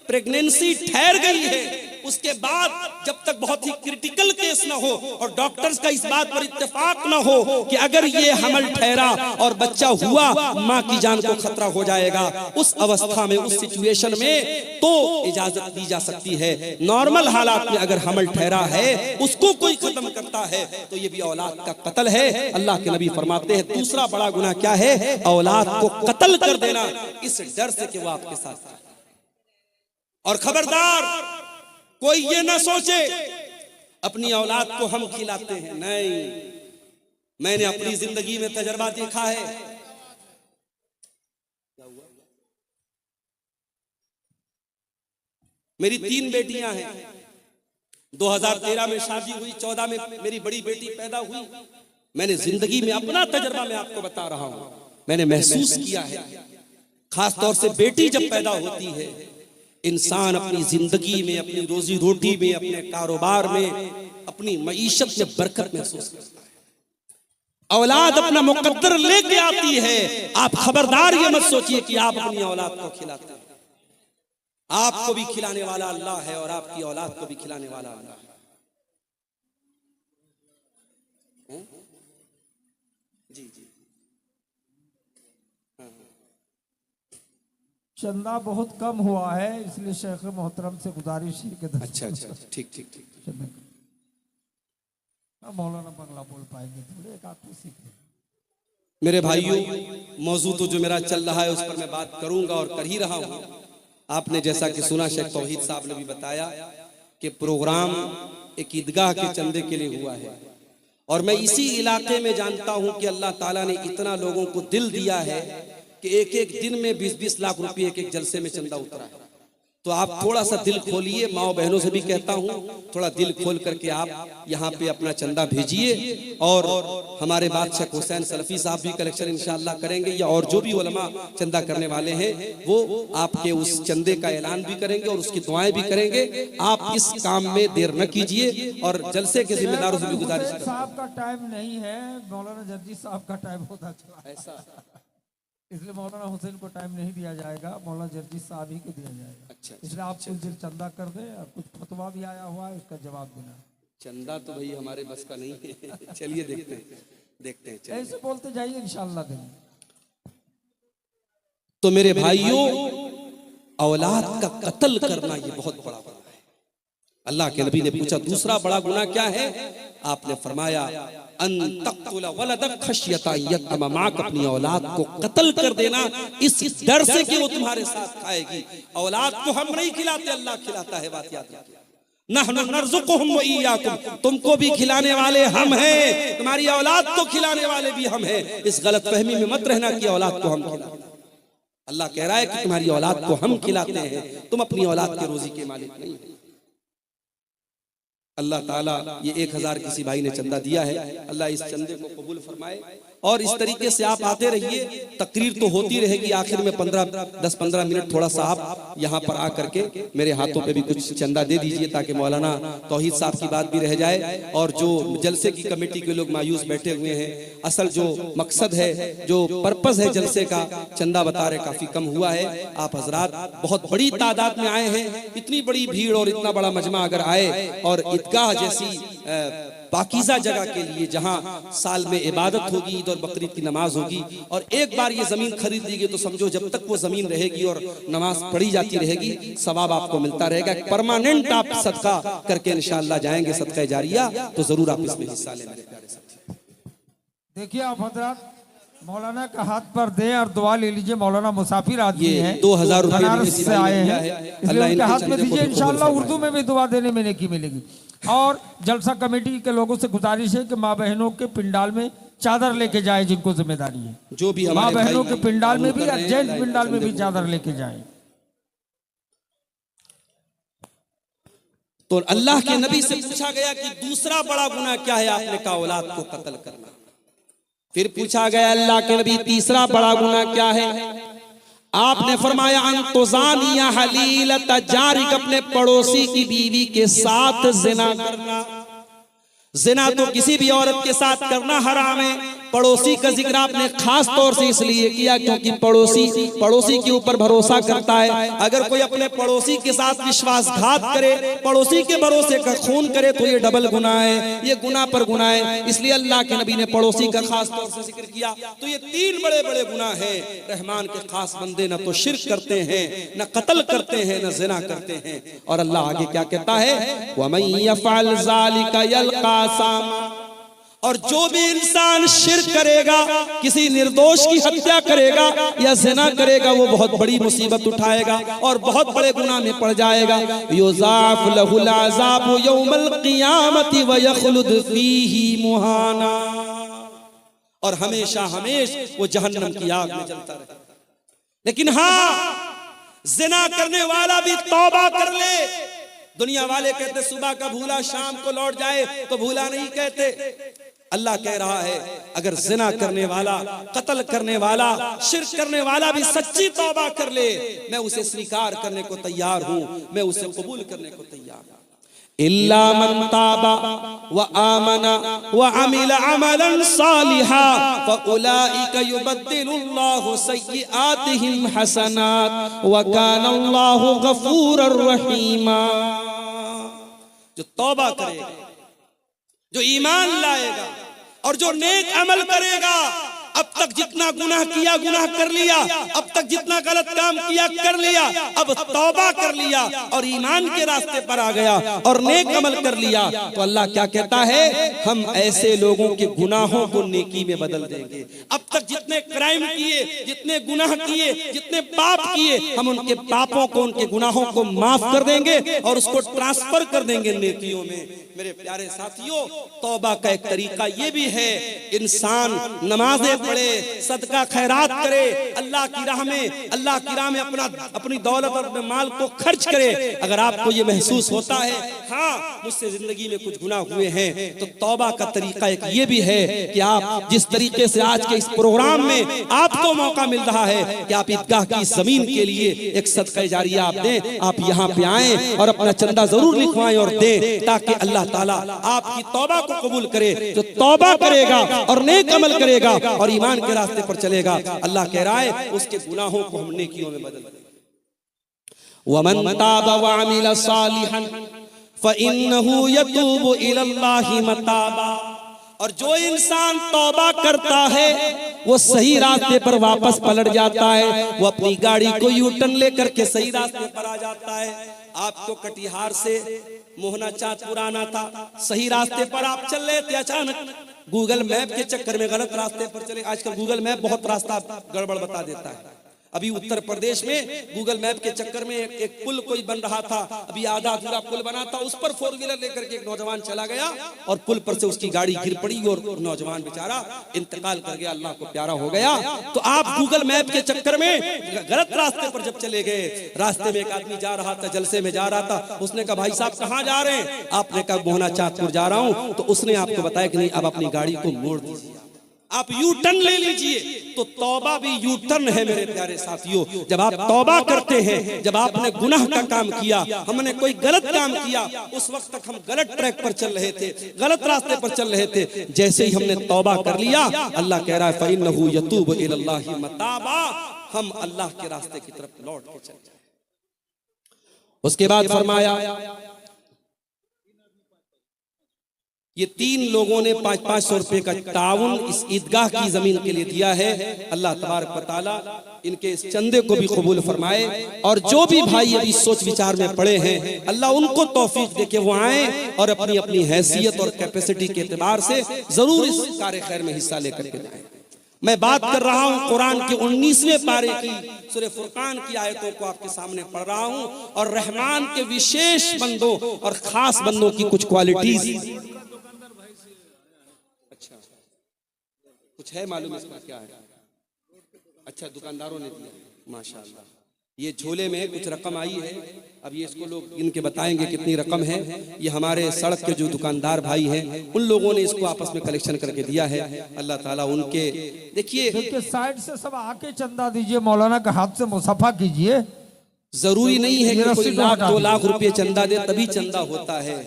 Speaker 1: प्रेगनेंसी ठहर गई है, उसके बाद जब तक बहुत ही क्रिटिकल केस ना हो और डॉक्टर्स का इस बात पर इत्तेफाक ना हो कि अगर ये हमल ठहरा और बच्चा हुआ, माँ की जान को खतरा हो जाएगा, उस अवस्था में, उस सिचुएशन में तो इजाजत दी जा सकती है। नॉर्मल हालात में अगर हमल ठहरा है, उसको कोई खत्म करता है तो ये भी औलाद का कत्ल है। अल्लाह के नबी फरमाते हैं दूसरा बड़ा गुनाह क्या है? औलाद को कत्ल कर देना, इस डर से कि वो आपके साथ है। और खबरदार, कोई ये ना सोचे अपनी औलाद को हम खिलाते हैं, नहीं। मैंने अपनी जिंदगी में तजर्बा देखा है। क्या हुआ? मेरी 3 बेटियां हैं। 2013 में शादी हुई, 14 में मेरी बड़ी बेटी पैदा हुई। मैंने जिंदगी में अपना तजर्बा मैं आपको बता रहा हूं, मैंने महसूस किया है। खास तौर से बेटी जब पैदा होती है, इंसान अपनी जिंदगी में, अपनी रोजी रोटी में, अपने कारोबार में, अपनी मईशत में बरकत महसूस करता है। औलाद अपना मुकद्दर लेके आती है। आप खबरदार ये मत सोचिए कि आप अपनी औलाद को खिलाते हैं। आपको भी खिलाने वाला अल्लाह है और आपकी औलाद को भी खिलाने वाला अल्लाह है। जी जी,
Speaker 2: चंदा बहुत कम हुआ है, इसलिए शेख मोहतरम से गुजारिश है कि
Speaker 1: अच्छा अच्छा, ठीक ठीक ठीक।
Speaker 2: मौलाना बंगला बोल पाएंगे थोड़े, एक आध सीख।
Speaker 1: मेरे भाइयों, मौजू तो जो मेरा चल रहा है उस पर मैं बात करूंगा और कर ही रहा हूं। आपने जैसा कि सुना, शेख तौहीद साहब ने भी बताया कि प्रोग्राम एक ईदगाह के चंदे के लिए हुआ है। और मैं इसी इलाके में जानता हूं कि अल्लाह ताला ने इतना लोगों को दिल दिया है कि एक एक दिन में 20-20 लाख रुपए एक एक जलसे में चंदा उतरा है। तो आप थोड़ा सा दिल खोलिए, माओ बहनों से भी कहता हूं, थोड़ा दिल खोल करके आप यहाँ पे अपना चंदा भेजिए। और हमारे बादशाह हुसैन सलफी साहब भी कलेक्शन इंशाअल्लाह करेंगे, या और जो भी उलमा चंदा करने वाले हैं वो आपके उस चंदे का ऐलान भी करेंगे और उसकी दुआएं भी करेंगे। आप इस काम में देर न कीजिए और जलसे के जिम्मेदारों से भी गुजारिश करें।
Speaker 2: साहब का टाइम नहीं है, मौलाना जर्जी साहब का टाइम होता चला ऐसा, इसलिए मौलाना हुसैन को टाइम नहीं दिया जाएगा, मौलाना जर्जी साहब ही को दिया जाएगा। अच्छा, इसलिए आप कुछ देर चंदा कर दें। और कुछ फतवा भी आया हुआ है, उसका जवाब देना।
Speaker 1: चंदा तो भाई हमारे बस का नहीं है। चलिए देखते हैं।
Speaker 2: ऐसे बोलते जाइए, इंशाअल्लाह देंगे।
Speaker 1: तो मेरे भाइयों, औलाद का कत्ल करना ये बहुत बड़ा गुनाह है। अल्लाह के नबी ने पूछा दूसरा बड़ा गुनाह क्या है? आपने फरमाया अन तक़तुल वलदक खश्यता यतमा माक, अपनी औलाद को कत्ल कर देना इस डर से कि वो तुम्हारे साथ खाएगी। औलाद को हम नहीं खिलाते, अल्लाह खिलाता है, बात याद रखिए। नहनु नर्ज़ुकुहुम व इय्याकुम, तुमको भी खिलाने वाले हम हैं, तुम्हारी औलाद को खिलाने वाले भी हम हैं। इस गलत फहमी में मत रहना कि औलाद को हम खिलाते हैं। अल्लाह कह रहा है कि तुम्हारी औलाद को हम खिलाते हैं, तुम अपनी औलाद के रोजी के मालिक नहीं हो। अल्लाह ताला ये 1000 किसी भाई ने चंदा दिया है, अल्लाह इस चंदे को कबूल फरमाए। और इस तरीके से आप आते रहिए, तकरीर तो होती रहेगी। आखिर में 10-15 मिनट थोड़ा सा आप यहाँ पर आकर के मेरे हाथों पे भी कुछ चंदा दे दीजिए, ताकि मौलाना तौहीद साहब की बात भी रह जाए। और जो जलसे की कमेटी के लोग मायूस बैठे हुए हैं, असल जो मकसद है, जो पर्पज है जलसे का, चंदा बता रहे काफी कम हुआ है। आप हजरात बहुत बड़ी तादाद में आए हैं, इतनी बड़ी भीड़ और इतना बड़ा मजमा अगर आए और ईदगाह जैसी पाकीज़ा जगह के लिए, जहां साल में इबादत होगी, ईद और बकरीद की नमाज होगी, और एक बार ये जमीन खरीद ली गई तो समझो जब तक वो जमीन रहेगी और नमाज पढ़ी जाती रहेगी, सवाब आपको मिलता रहेगा। परमानेंट आप सदका करके इंशाअल्लाह जाएंगे, सदका जारिया, तो जरूर आप इसमें हिस्सा लें मेरे प्यारे साथी।
Speaker 2: देखिए आप हजरात मौलाना का हाथ पर दें और दुआ ले लीजिए। मौलाना मुसाफिर आदमी हैं,
Speaker 1: 2000
Speaker 2: बनारस से आए हैं, इसलिए उनके हाथ में दीजिए। इंशाअल्लाह उर्दू में भी दुआ देने में नेकी मिलेगी। और जलसा कमेटी के लोगों से गुजारिश है कि माँ बहनों के पिंडाल में चादर लेके जाए, जिनको जिम्मेदारी है,
Speaker 1: जो भी
Speaker 2: माँ बहनों के पिंडाल में भी, जेंट्स पिंडाल में भी चादर लेके जाए।
Speaker 1: तो अल्लाह के नबी से पूछा गया कि दूसरा बड़ा गुनाह क्या है? आपने कहा औलाद को कत्ल करना। फिर पूछा गया अल्लाह के नबी तीसरा बड़ा गुनाह क्या है? आपने फरमाया अंतुजानिया हलीलत जारिक, अपने पड़ोसी की बीवी के साथ जिना करना। जिना तो किसी भी औरत के साथ करना हराम है। पड़ोसी का जिक्र आपने खास तौर से इसलिए किया क्योंकि पड़ोसी के ऊपर भरोसा करता है। अगर कोई अपने पड़ोसी के साथ विश्वासघात करे, पड़ोसी के भरोसे का खून करे तो ये डबल गुनाह है, ये गुनाह पर गुनाह है। इसलिए अल्लाह के नबी ने पड़ोसी का खास तौर से जिक्र किया। तो ये तीन बड़े बड़े गुनाह हैं। रहमान के खास बंदे न तो शिर्क करते हैं, न कत्ल करते हैं, न जिना करते हैं। और अल्लाह आगे क्या कहता है? वमन यफअल ज़ालिका यल्का सामा, और जो भी इंसान शिर्क करेगा, किसी निर्दोष की हत्या करेगा या ज़िना करेगा, वो बहुत बड़ी मुसीबत उठाएगा और बहुत बड़े गुनाह में पड़ जाएगा। युज़ाफ़ लहुल अज़ाबु यौमल क़ियामति व यख़लुद फ़ीही मुहाना, और हमेशा वो जहन्नम की आग में जलता रहेगा। लेकिन हाँ, ज़िना करने वाला भी तौबा कर ले। दुनिया वाले कहते सुबह का भूला शाम को लौट जाए, तो भूला नहीं कहते। अल्लाह कह रहा है अगर जिना करने वाला, कत्ल करने वाला, शिर्क करने वाला भी सच्ची तौबा कर ले, मैं उसे स्वीकार करने को तैयार हूं, मैं उसे कबूल करने को तैयार हूं। इल्ला मन ताबा व आमना व अमिला अमलन सालिहा फउलाइका युबद्दिलुल्लाहु सय्यिआतिहिम हसनात व काना अल्लाहु गफूरर रहीमा। जो तौबा करेगा, जो ईमान लाएगा और जो नेक अमल करेगा, अब तक जितना गुनाह किया गुनाह कर लिया, अब तक जितना गलत काम किया कर लिया, अब तौबा कर लिया और ईमान के रास्ते पर आ गया और नेक अमल कर लिया, तो अल्लाह क्या कहता है? हम ऐसे लोगों के गुनाहों को नेकी में बदल देंगे। अब तक जितने क्राइम किए, जितने गुनाह किए, जितने पाप किए, हम उनके पापों को, उनके गुनाहों को माफ कर देंगे और उसको ट्रांसफर कर देंगे नेकियों में। मेरे प्यारे साथियों, तौबा का एक तरीका ये भी है, इंसान नमाजें पढ़े, सदका खैरात करे, अल्लाह की राह में अपनी दौलत और अपने माल को खर्च करे। अगर आपको ये महसूस होता है हाँ मुझसे जिंदगी में कुछ गुनाह हुए हैं, तो तौबा का तरीका एक ये भी है कि आप जिस तरीके से आज के इस प्रोग्राम में आपको मौका मिल रहा है कि आप ईदगाह की जमीन के लिए एक सदका जारिया आप दें, आप यहाँ पे आए और अपना चंदा जरूर लिखवाएं और दें, ताकि अल्लाह ताला आपकी तौबा को कबूल करे। जो तौबा करेगा और नेक अमल करेगा और ईमान के रास्ते पर चलेगा, अल्लाह कह रहा है उसके गुनाहों को हम नेकियों में बदल देंगे। वमन ताबा व अमिल सालिहन फइन्नहु यतूबु इलल्लाहि मताबा, और जो इंसान तौबा करता है वो सही रास्ते पर वापस पलट जाता है, वो अपनी गाड़ी को यू टर्न लेकर के सही रास्ते पर आ जाता है। आपको कटिहार से मोहना चाँद पुराना था, सही रास्ते पर आप चल रहे थे, अचानक गूगल मैप के चक्कर में गलत रास्ते पर चले। आजकल गूगल मैप बहुत रास्ता गड़बड़ बता देता है। अभी उत्तर प्रदेश में गूगल मैप के चक्कर में एक पुल कोई बन रहा था, अभी आधा अधूरा पुल बना था, उस पर 4 व्हीलर लेकर के एक नौजवान चला गया और पुल पर से उसकी गाड़ी गिर पड़ी और नौजवान बेचारा इंतकाल कर गया, अल्लाह को प्यारा हो गया। तो आप गूगल मैप के चक्कर में गलत रास्ते पर जब चले गए, रास्ते में एक आदमी जा रहा था, जलसे में जा रहा था, उसने कहा भाई साहब कहाँ जा रहे हैं? आपने कहा मोहना चाँदपुर जा रहा हूँ। तो उसने आपको बताया कि नहीं, अब अपनी गाड़ी को मोड़ दीजिए, आप यू टर्न ले लीजिए। तो तौबा भी यू टर्न है मेरे प्यारे साथियों। जब आप तौबा करते हैं, जब आपने गुनाह का काम किया, हमने कोई गलत काम किया, उस वक्त तक हम गलत ट्रैक पर चल रहे थे, गलत रास्ते पर चल रहे थे, जैसे ही हमने तौबा कर लिया, अल्लाह कह रहा है फइन्नहु यतूबु इलल्लाहि मताबा, हम अल्लाह के रास्ते की तरफ लौट के चल जाए। उसके बाद फरमाया ये 3 लोगों ने 500-500 रुपए का ताउन इस ईदगाह की जमीन के लिए दिया है। अल्लाह तबारक व तआला इनके इस चंदे को भी कबूल फरमाए, और जो भी भाई अभी सोच विचार में पड़े हैं, अल्लाह उनको तौफीक दे के वो आए और अपनी अपनी हैसियत और कैपेसिटी के एतबार से जरूर इस कार्य खैर में हिस्सा लेकर के जाए। मैं बात कर रहा हूँ कुरान के 19वें पारे की सूरह फुरकान की आयतों को आपके सामने पढ़ रहा हूँ, और रहमान के विशेष बंदों और खास बंदों की कुछ क्वालिटीज। अच्छा, कुछ है मालूम इसका क्या है? अच्छा, दुकानदारों ने दिया, माशाअल्लाह। ये झोले में कुछ रकम आई है, अब ये इसको लोग इनके बताएंगे कितनी रकम है। ये हमारे सड़क के जो दुकानदार भाई हैं उन लोगों ने इसको आपस में कलेक्शन करके दिया है। अल्लाह ताला उनके देखिए
Speaker 2: साइड से सब आके चंदा दीजिए, मौलाना के हाथ से मुसाफा कीजिए।
Speaker 1: जरूरी नहीं है कि कोई लाख 2 लाख रुपए चंदा दे तभी चंदा होता है।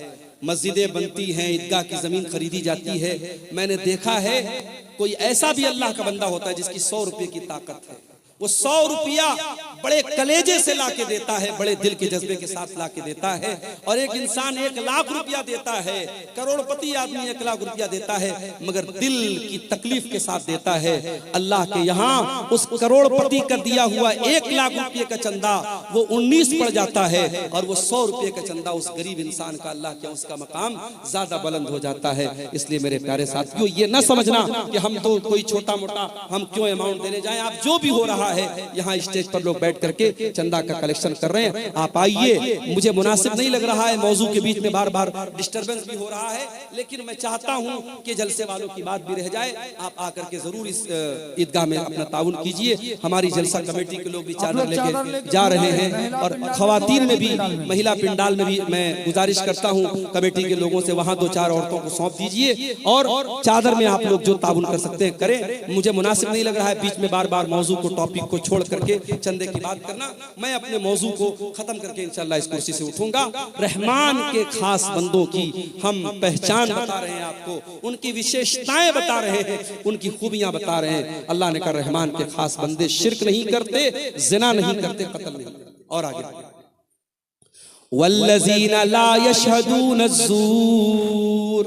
Speaker 1: मस्जिदें बनती हैं, ईदगाह की जमीन खरीदी जाती है। मैंने देखा है कोई ऐसा भी अल्लाह का बंदा होता है जिसकी 100 रुपए की ताकत है, वो 100 रुपया बड़े कलेजे से लाके देता है, बड़े दिल के जज्बे के साथ लाके देता है। और एक इंसान 1 लाख रुपया देता है, करोड़पति आदमी 1 लाख रुपया देता है, मगर दिल की तकलीफ के साथ देता है। अल्लाह के यहाँ उस करोड़पति का दिया हुआ 1 लाख रुपये का चंदा वो 19 पड़ जाता है, और वो 100 रुपये का चंदा उस गरीब इंसान का अल्लाह के उसका मकाम ज्यादा बुलंद हो जाता है। इसलिए मेरे प्यारे साथियों, ये न समझना कि हम तो कोई छोटा मोटा हम क्यों अमाउंट देने जाएं। आप जो भी हो रहा है, यहाँ स्टेज पर लोग बैठ करके चंदा का कलेक्शन कर रहे हैं, आप आइए। मुझे मुनासिब नहीं लग रहा है, मौजू के बीच में बार बार डिस्टरबेंस भी हो रहा है, लेकिन मैं चाहता हूँ कि जलसे वालों की बात भी रह जाए। आप आकर के जरूर इस ईदगाह में अपना ताउन कीजिए। हमारी जलसा कमेटी के लोग भी चादर लेके जा रहे हैं, और खवातीन में भी, महिला पिंडाल में भी मैं गुजारिश करता हूँ कमेटी के लोगों से वहाँ 2-4 औरतों को सौंप दीजिए, और चादर में आप लोग जो ताउन कर सकते हैं करें। मुझे मुनासिब नहीं लग रहा है बीच में बार बार मौजू को, टॉपिक को छोड़ करके चंदे की बात करना। मैं अपने मौजू को खत्म करके इंशाअल्लाह इस कुर्सी से उठूंगा। रहमान के खास बंदों की हम पहचान बता रहे हैं आपको, उनकी विशेषताएं बता रहे हैं, उनकी खूबियां बता रहे हैं। अल्लाह ने कहा रहमान के खास बंदे शिर्क नहीं करते, जिना नहीं करते, कत्ल नहीं करते। और आगे वल्लज़ीना ला यशहदून अज़्ज़ूर,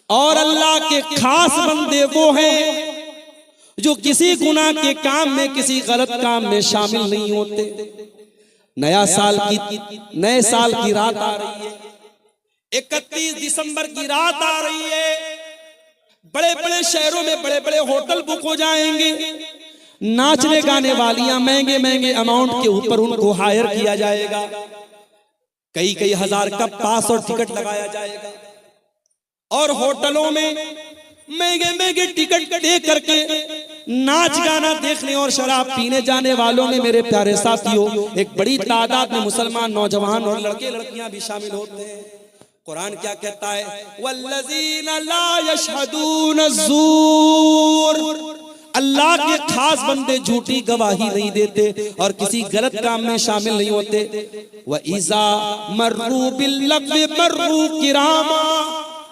Speaker 1: और अल्लाह के खास बंदे वो हैं जो किसी गुनाह के काम में, किसी गलत काम में शामिल नहीं होते। नए साल की रात आ रही है, 31 दिसंबर की रात आ रही है। बड़े बड़े शहरों में बड़े बड़े होटल बुक हो जाएंगे, नाचने गाने वालियां महंगे महंगे अमाउंट के ऊपर उनको हायर किया जाएगा, कई हजार का पास और टिकट लगाया जाएगा, और होटलों में महंगे महंगे टिकट दे करके नाच गाना देखने और शराब पीने जाने वालों में मेरे प्यारे साथियों एक बड़ी तादाद में मुसलमान नौजवान और लड़के लड़कियां भी शामिल होते हैं। कुरान क्या कहता है? वल्लज़ीना ला यशहदून अज़्ज़ूर, अल्लाह के खास बंदे झूठी गवाही नहीं देते और किसी गलत काम में शामिल नहीं होते। व इज़ा मर्रू बिल्लग़्वी मर्रू किरामा,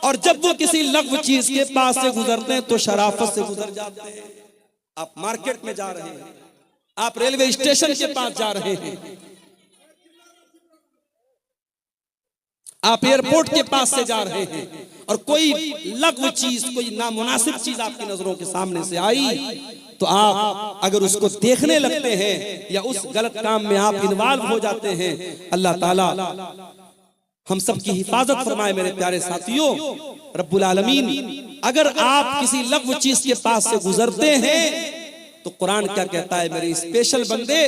Speaker 1: और जब वो किसी लग़्व चीज के पास से गुजरते हैं तो शराफत से गुजर जाते हैं। आप मार्केट में जा रहे हैं, आप रेलवे स्टेशन के पास जा रहे हैं, आप एयरपोर्ट के पास से जा रहे हैं, और कोई लग़्व चीज, कोई नामुनासिब चीज आपकी नजरों के सामने से आई, तो आप अगर उसको देखने लगते हैं या उस गलत काम में आप इन्वॉल्व हो जाते हैं, अल्लाह ताला हम सब की हिफाजत फरमाए। मेरे प्यारे साथियों, रब्बुल आलमीन अगर आप किसी लग़्व चीज के पास से गुजरते हैं तो कुरान क्या कहता है मेरे स्पेशल बंदे?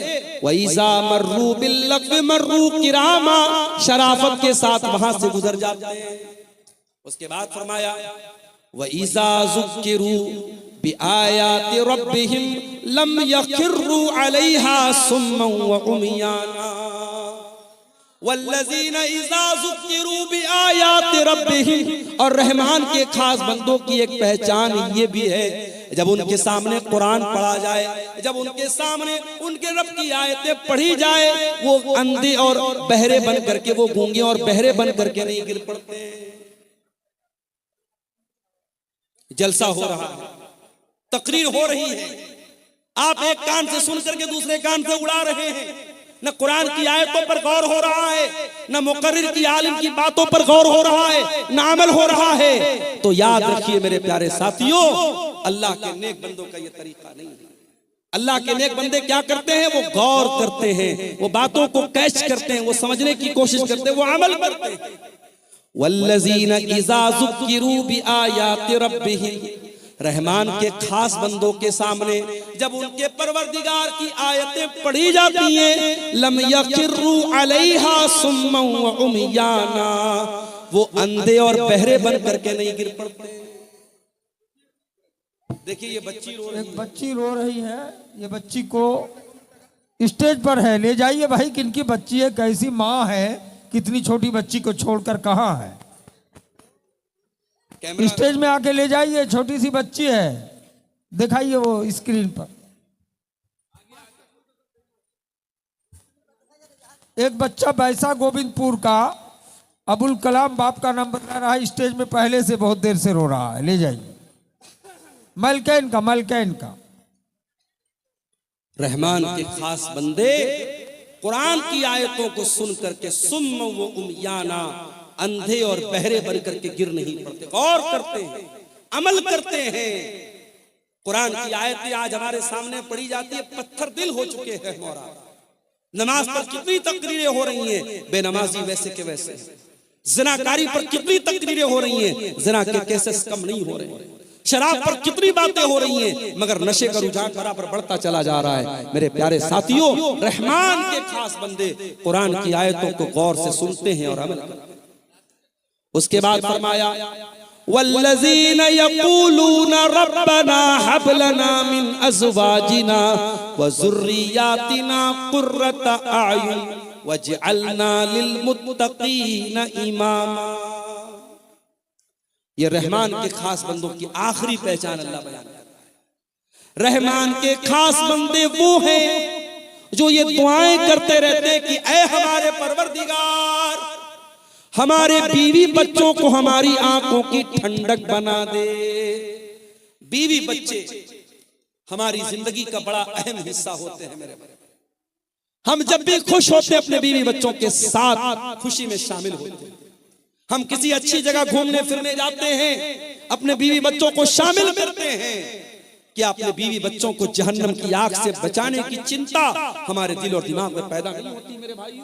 Speaker 1: वइज़ा मर्रू बिल्लग़्वी मर्रू किरामा, शराफत के साथ वहां से गुजर जाते हैं। उसके बाद फरमाया वइज़ा ज़ुक्किरू बिआयाति रब्बिहिम लम यखिर्रू अलैहा सुम्मन व उमयाना, वल्लज़ीना इज़ा ज़ुक्किरू बिआयाति रब्बिहिम, और रहमान के खास बंदों की एक पहचान ये भी है, जब उनके सामने कुरान पढ़ा जाए, जब उनके सामने उनके रब की आयतें पढ़ी जाए, वो अंधे और बहरे बन करके, वो गूंगे और बहरे बन करके नहीं गिर पड़ते। जलसा हो रहा है, तकरीर हो रही है, आप एक कान से सुन करके दूसरे कान से उड़ा रहे हैं, न कुरान की आयतों पर गौर हो रहा है, न मुकर्रिर की आलिम की बातों पर गौर हो रहा है, न अमल हो रहा है। तो याद रखिए मेरे प्यारे साथियों, अल्लाह के नेक बंदों का ये तरीका नहीं है। अल्लाह के नेक बंदे क्या करते हैं? वो गौर करते हैं, वो बातों को कैच करते हैं, वो समझने की कोशिश करते हैं, वो अमल करते हैं। वल्लज़ीना इज़ा ज़ुक्किरू बिआयाति रब्बिहिम, रहमान के खास बंदों के सामने जब उनके परवरदिगार की आयतें पढ़ी जाती हैं, लम यखिर्रू अलैहा सुम्मन व उमयाना, वो अंधे और बहरे बन करके नहीं गिर पड़ते। देखिए ये बच्ची रो रही है,
Speaker 2: एक बच्ची रो रही है। ये बच्ची को स्टेज पर है, ले जाइए भाई। किनकी बच्ची है, कैसी माँ है, कितनी छोटी बच्ची को छोड़कर कहाँ है? स्टेज में आके ले जाइए, छोटी सी बच्ची है, दिखाइए वो स्क्रीन पर। एक बच्चा बैसा गोविंदपुर का अबुल कलाम बाप का नाम बता रहा है, स्टेज में पहले से बहुत देर से रो रहा है, ले जाइए। मलकैन का
Speaker 1: रहमान के खास बंदे कुरान की आयतों को सुन करके सुम्म वो उमियाना, अंधे और बहरे बन करके गिर नहीं पड़ते, गौर करते हैं, अमल करते हैं। कुरान की आयतें आज हमारे सामने पढ़ी जाती है, पत्थर दिल हो चुके हैं मोरा। नमाज पर कितनी तकरीरें हो रही हैं, बेनमाजी वैसे के वैसे। ज़िनाकारी पर कितनी तकरीरें हो रही हैं, ज़िना के केसेस कम नहीं हो रहे हैं। शराब पर कितनी बातें हो रही हैं, मगर नशे का रुझान बराबर बढ़ता चला जा रहा है। मेरे प्यारे साथियों, रहमान के खास बंदे कुरान की आयतों को गौर से सुनते हैं और अमल करते हैं। उसके बाद फरमाया, वल्लज़ीन यक़ूलून रब्बना हब लना मिन अज़वाजिना व ज़ुर्रियातिना क़ुर्रता अयुन वजअलना लिलमुत्तक़ीन इमामा। ये रहमान के खास बंदों की आखिरी पहचान अल्लाह बयान कर रहा है। रहमान के खास बंदे वो हैं जो ये दुआएं करते रहते कि ऐ हमारे परवरदिगार, हमारे बीवी बच्चों को हमारी आंखों की ठंडक बना दे। बीवी बच्चे हमारी जिंदगी का बड़ा अहम हिस्सा होते हैं मेरे भाई। हम जब भी खुश होते हैं अपने बीवी बच्चों के साथ खुशी में शामिल होते हैं। हम किसी अच्छी जगह घूमने फिरने जाते हैं, अपने बीवी बच्चों को शामिल करते हैं। क्या अपने बीवी बच्चों को जहन्नम की आग से बचाने की चिंता हमारे दिल और दिमाग में पैदा नहीं होती मेरे भाई?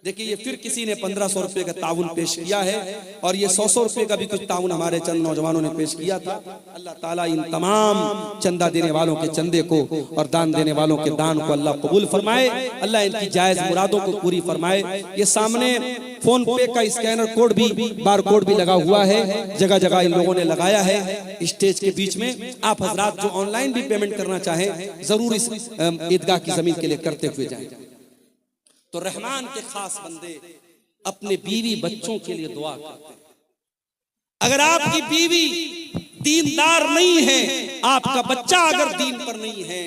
Speaker 1: देखिए, ये फिर किसी ने 1500 रुपए का ताउन पेश किया है और ये 100 रुपए का भी कुछ ताउन हमारे चंद नौजवानों ने पेश किया था। अल्लाह ताला इन तमाम चंदा देने वालों के चंदे को और दान देने वालों के दान को अल्लाह कबूल फरमाए। अल्लाह इनकी जायज मुरादों को पूरी फरमाए। ये सामने फोन पे का स्कैनर कोड भी, बार कोड भी लगा हुआ है, जगह जगह इन लोगों ने लगाया है स्टेज के बीच में। आप हजरात जो ऑनलाइन भी पेमेंट करना चाहें, जरूर इस ईदगाह की जमीन के लिए करते हुए जाएं। तो रहमान के खास बंदे अपने बीवी बच्चों के लिए दुआ करते हैं। अगर आपकी बीवी दीनदार नहीं है, आपका बच्चा अगर दीन पर नहीं है,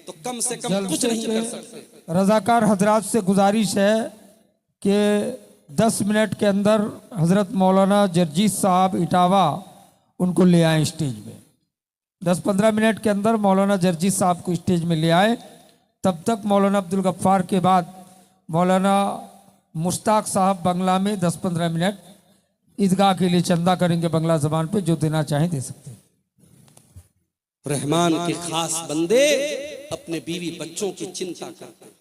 Speaker 1: तो कम से कम कुछ नहीं कर सकते।
Speaker 2: रजाकार हजरात से गुजारिश है कि 10 मिनट के अंदर हजरत मौलाना जर्जीस साहब इटावा उनको ले आए स्टेज में। 10-15 मिनट के अंदर मौलाना जर्जीस साहब को स्टेज में ले आए। तब तक मौलाना अब्दुल गफ्फार के बाद मौलाना मुश्ताक साहब बंगला में 10-15 मिनट ईदगाह के लिए चंदा करेंगे बंगला जबान पे, जो देना चाहें दे सकते हैं।
Speaker 1: रहमान के खास बंदे अपने बीवी बच्चों की चिंता करते हैं।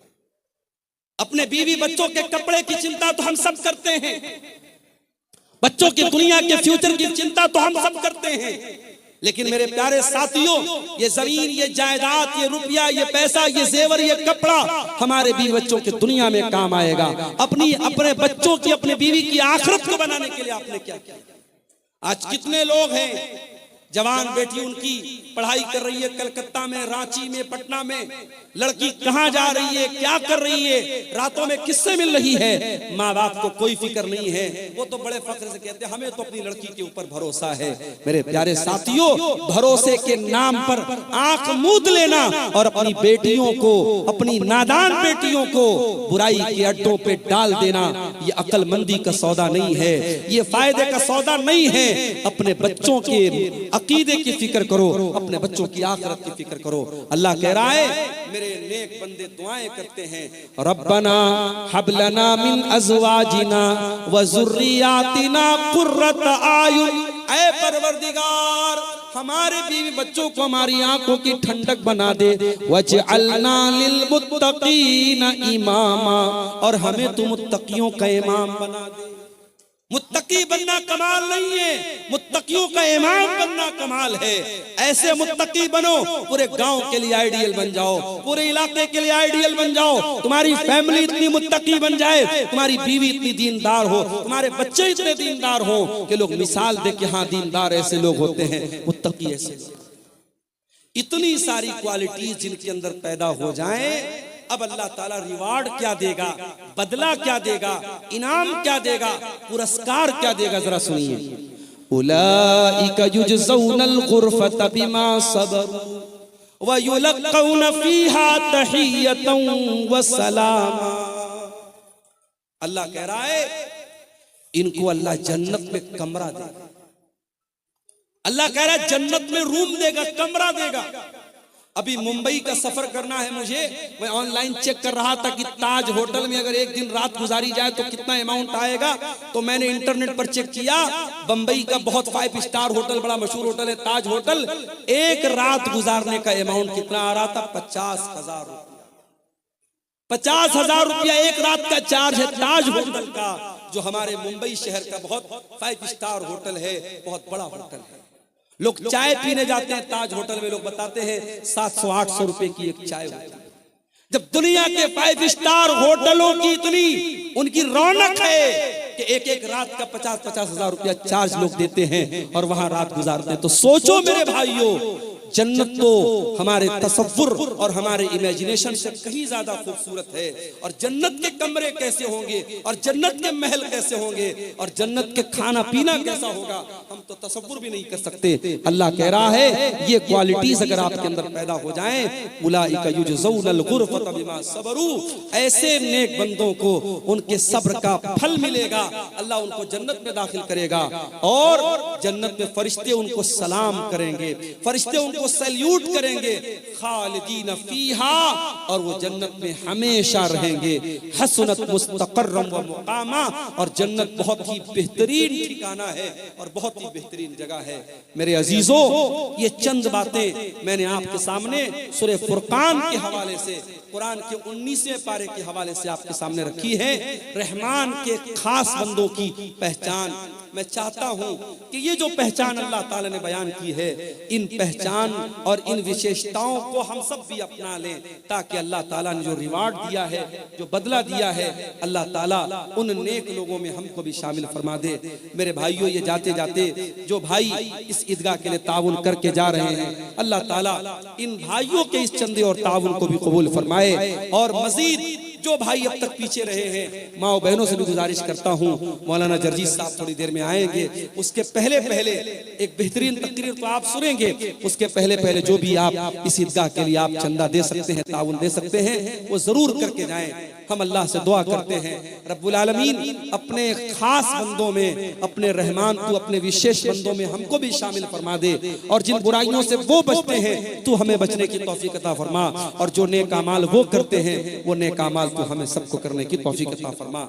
Speaker 1: अपने बीवी बच्चों के कपड़े की चिंता तो हम सब करते हैं, बच्चों की दुनिया के फ्यूचर की चिंता तो हम सब करते हैं। लेकिन मेरे प्यारे साथियों, ये जमीन, ये जायदाद, ये रुपया, ये पैसा, ये जेवर, ये कपड़ा हमारे बीवी बच्चों की दुनिया में काम आएगा। अपने बच्चों की, अपने बीवी की आखिरत को बनाने के लिए आपने क्या किया? आज कितने लोग हैं, जवान बेटी उनकी पढ़ाई कर रही है कलकत्ता में, रांची में, पटना में, लड़की कहाँ जा रही है, क्या कर रही है, रातों में किससे मिल रही है, माँ बाप को कोई फिक्र नहीं है। वो तो बड़े फख्र से कहते हैं हमें तो अपनी लड़की के ऊपर भरोसा है। मेरे प्यारे साथियों, भरोसे के नाम पर आंख मूंद लेना और अपनी बेटियों को, अपनी नादान बेटियों को बुराई के अड्डों पे डाल देना, ये अक्लमंदी का सौदा नहीं है, ये फायदे का सौदा नहीं है। अपने बच्चों के अकीदे की फिक्र करो, अपने बच्चों की आखिरत की फिक्र करो। अल्लाह कह रहा है, मेरे नेक बंदे दुआएं करते हैं, रब्बना हब लना मिन अज़वाजिना व ज़ुर्रियातिना क़ुर्रता आयुन। ऐ परवरदिगार, हमारे बीवी बच्चों को हमारी आंखों की ठंडक बना दे। वजअलना लिलमुत्तक़ीना इमामा, और हमें तू मुत्तकियों का इमाम बना दे। मुत्तकी बनना कमाल नहीं है, मुत्तकियों का इमाम बनना कमाल है। ऐसे मुत्तकी बनो, पूरे गांव के लिए आइडियल बन जाओ, पूरे इलाके के लिए आइडियल बन जाओ। तुम्हारी फैमिली इतनी मुत्तकी बन जाए, तुम्हारी बीवी इतनी दीनदार हो, तुम्हारे बच्चे इतने दीनदार हो कि लोग मिसाल दे कि हाँ दीनदार ऐसे लोग होते हैं, मुत्तकी ऐसे। इतनी सारी क्वालिटीज जिनके अंदर पैदा हो जाएं अब अल्लाह ताला रिवार्ड क्या देगा, बदला क्या देगा, इनाम क्या देगा, पुरस्कार क्या देगा, जरा सुनिए। उलाइका युजज़ौनल गुरफता बिमा सबरू व युलक़ौना फ़ीहा तहियतन व सलामा। अल्लाह कह रहा है इनको अल्लाह जन्नत में कमरा देगा। अल्लाह कह रहा है जन्नत में रूम देगा, कमरा देगा। अभी मुंबई का सफर करना है मुझे, मैं ऑनलाइन चेक कर रहा था कि ताज होटल में अगर एक दिन रात गुजारी जाए तो कितना अमाउंट आएगा। तो मैंने इंटरनेट पर चेक किया, बंबई का बहुत 5 स्टार होटल, बड़ा मशहूर होटल है ताज होटल, एक रात गुजारने का अमाउंट कितना आ रहा था, 50,000 रुपया। 50,000 रुपया एक रात का चार्ज है ताज होटल का, जो हमारे मुंबई शहर का बहुत 5 स्टार होटल है, बहुत बड़ा होटल है। लोग चाय पीने जाते हैं ताज होटल में, लोग बताते हैं 700-800 रुपए की एक चाय होती है। जब दुनिया के 5 स्टार होटलों की इतनी उनकी रौनक है कि एक एक रात का 50-50,000 रुपया चार्ज लोग देते हैं और वहां रात गुजारते हैं, तो सोचो मेरे भाइयों, जन्नत तो हमारे तसव्वुर और हमारे इमेजिनेशन से कहीं ज्यादा खूबसूरत है। और जन्नत के कमरे कैसे होंगे, और जन्नत के महल कैसे होंगे, और जन्नत के खाना पीना कैसा होगा, हम तो तसव्वुर भी नहीं कर सकते। अल्लाह कह रहा है ये क्वालिटीज अगर आपके अंदर पैदा हो जाएं, उलाइका युजज़ौनल गुरफता बिमा सबरू, ऐसे नेक बंदों को उनके सब्र का फल मिलेगा, अल्लाह उनको जन्नत में दाखिल करेगा और जन्नत में फरिश्ते उनको सलाम करेंगे, फरिश्ते उनको सैल्यूट करेंगे, खालिदीन फीहा, और वो जन्नत में हमेशा रहेंगे। हसनत मुस्तक़र्रम व मुक़ामा, और जन्नत बहुत ही बेहतरीन ठिकाना है और बहुत ही बेहतरीन जगह है। मेरे अजीजों, ये चंद बातें मैंने आपके सामने सूरह फुरकान के हवाले से, कुरान के 19वें पारे के हवाले से आपके सामने रखी है। रहमान के खास बंदों की पहचान, मैं चाहता हूं कि ये जो पहचान अल्लाह ताला ने बयान की है, इन पहचान और इन विशेषताओं को हम सब भी अपना लें, ताकि अल्लाह ताला ने जो रिवार्ड दिया है, जो बदला दिया है, अल्लाह ताला उन नेक लोगों में हमको भी शामिल फरमा दे। मेरे भाइयों, ये जाते जाते जो भाई इस ईदगाह के लिए ताउन करके जा रहे हैं, अल्लाह ताला इन भाइयों के इस चंदे और ताउन को भी कबूल फरमाए। और मजीद जो भाई अब तक पीछे रहे हैं, माओ बहनों से भी गुजारिश करता हूं, मौलाना जर्जी साहब थोड़ी देर में आएंगे, उसके पहले पहले एक बेहतरीन तकरीर तो आप सुनेंगे, उसके पहले पहले जो भी आप इस ईदगाह के लिए आप चंदा दे सकते हैं, ताउन दे सकते हैं, वो जरूर करके जाएं। हम अल्लाह से दुआ करते हैं, रब्बुल आलमीन अपने खास बंदों में, अपने रहमान तू अपने विशेष बंदों में हमको भी शामिल फरमा दे, और जिन बुराइयों से वो बचते हैं तू हमें बचने की तौफीक अता फरमा, और जो नेक अमाल वो करते हैं वो नेक अमाल तू हमें सबको करने की तौफीक अता फरमा।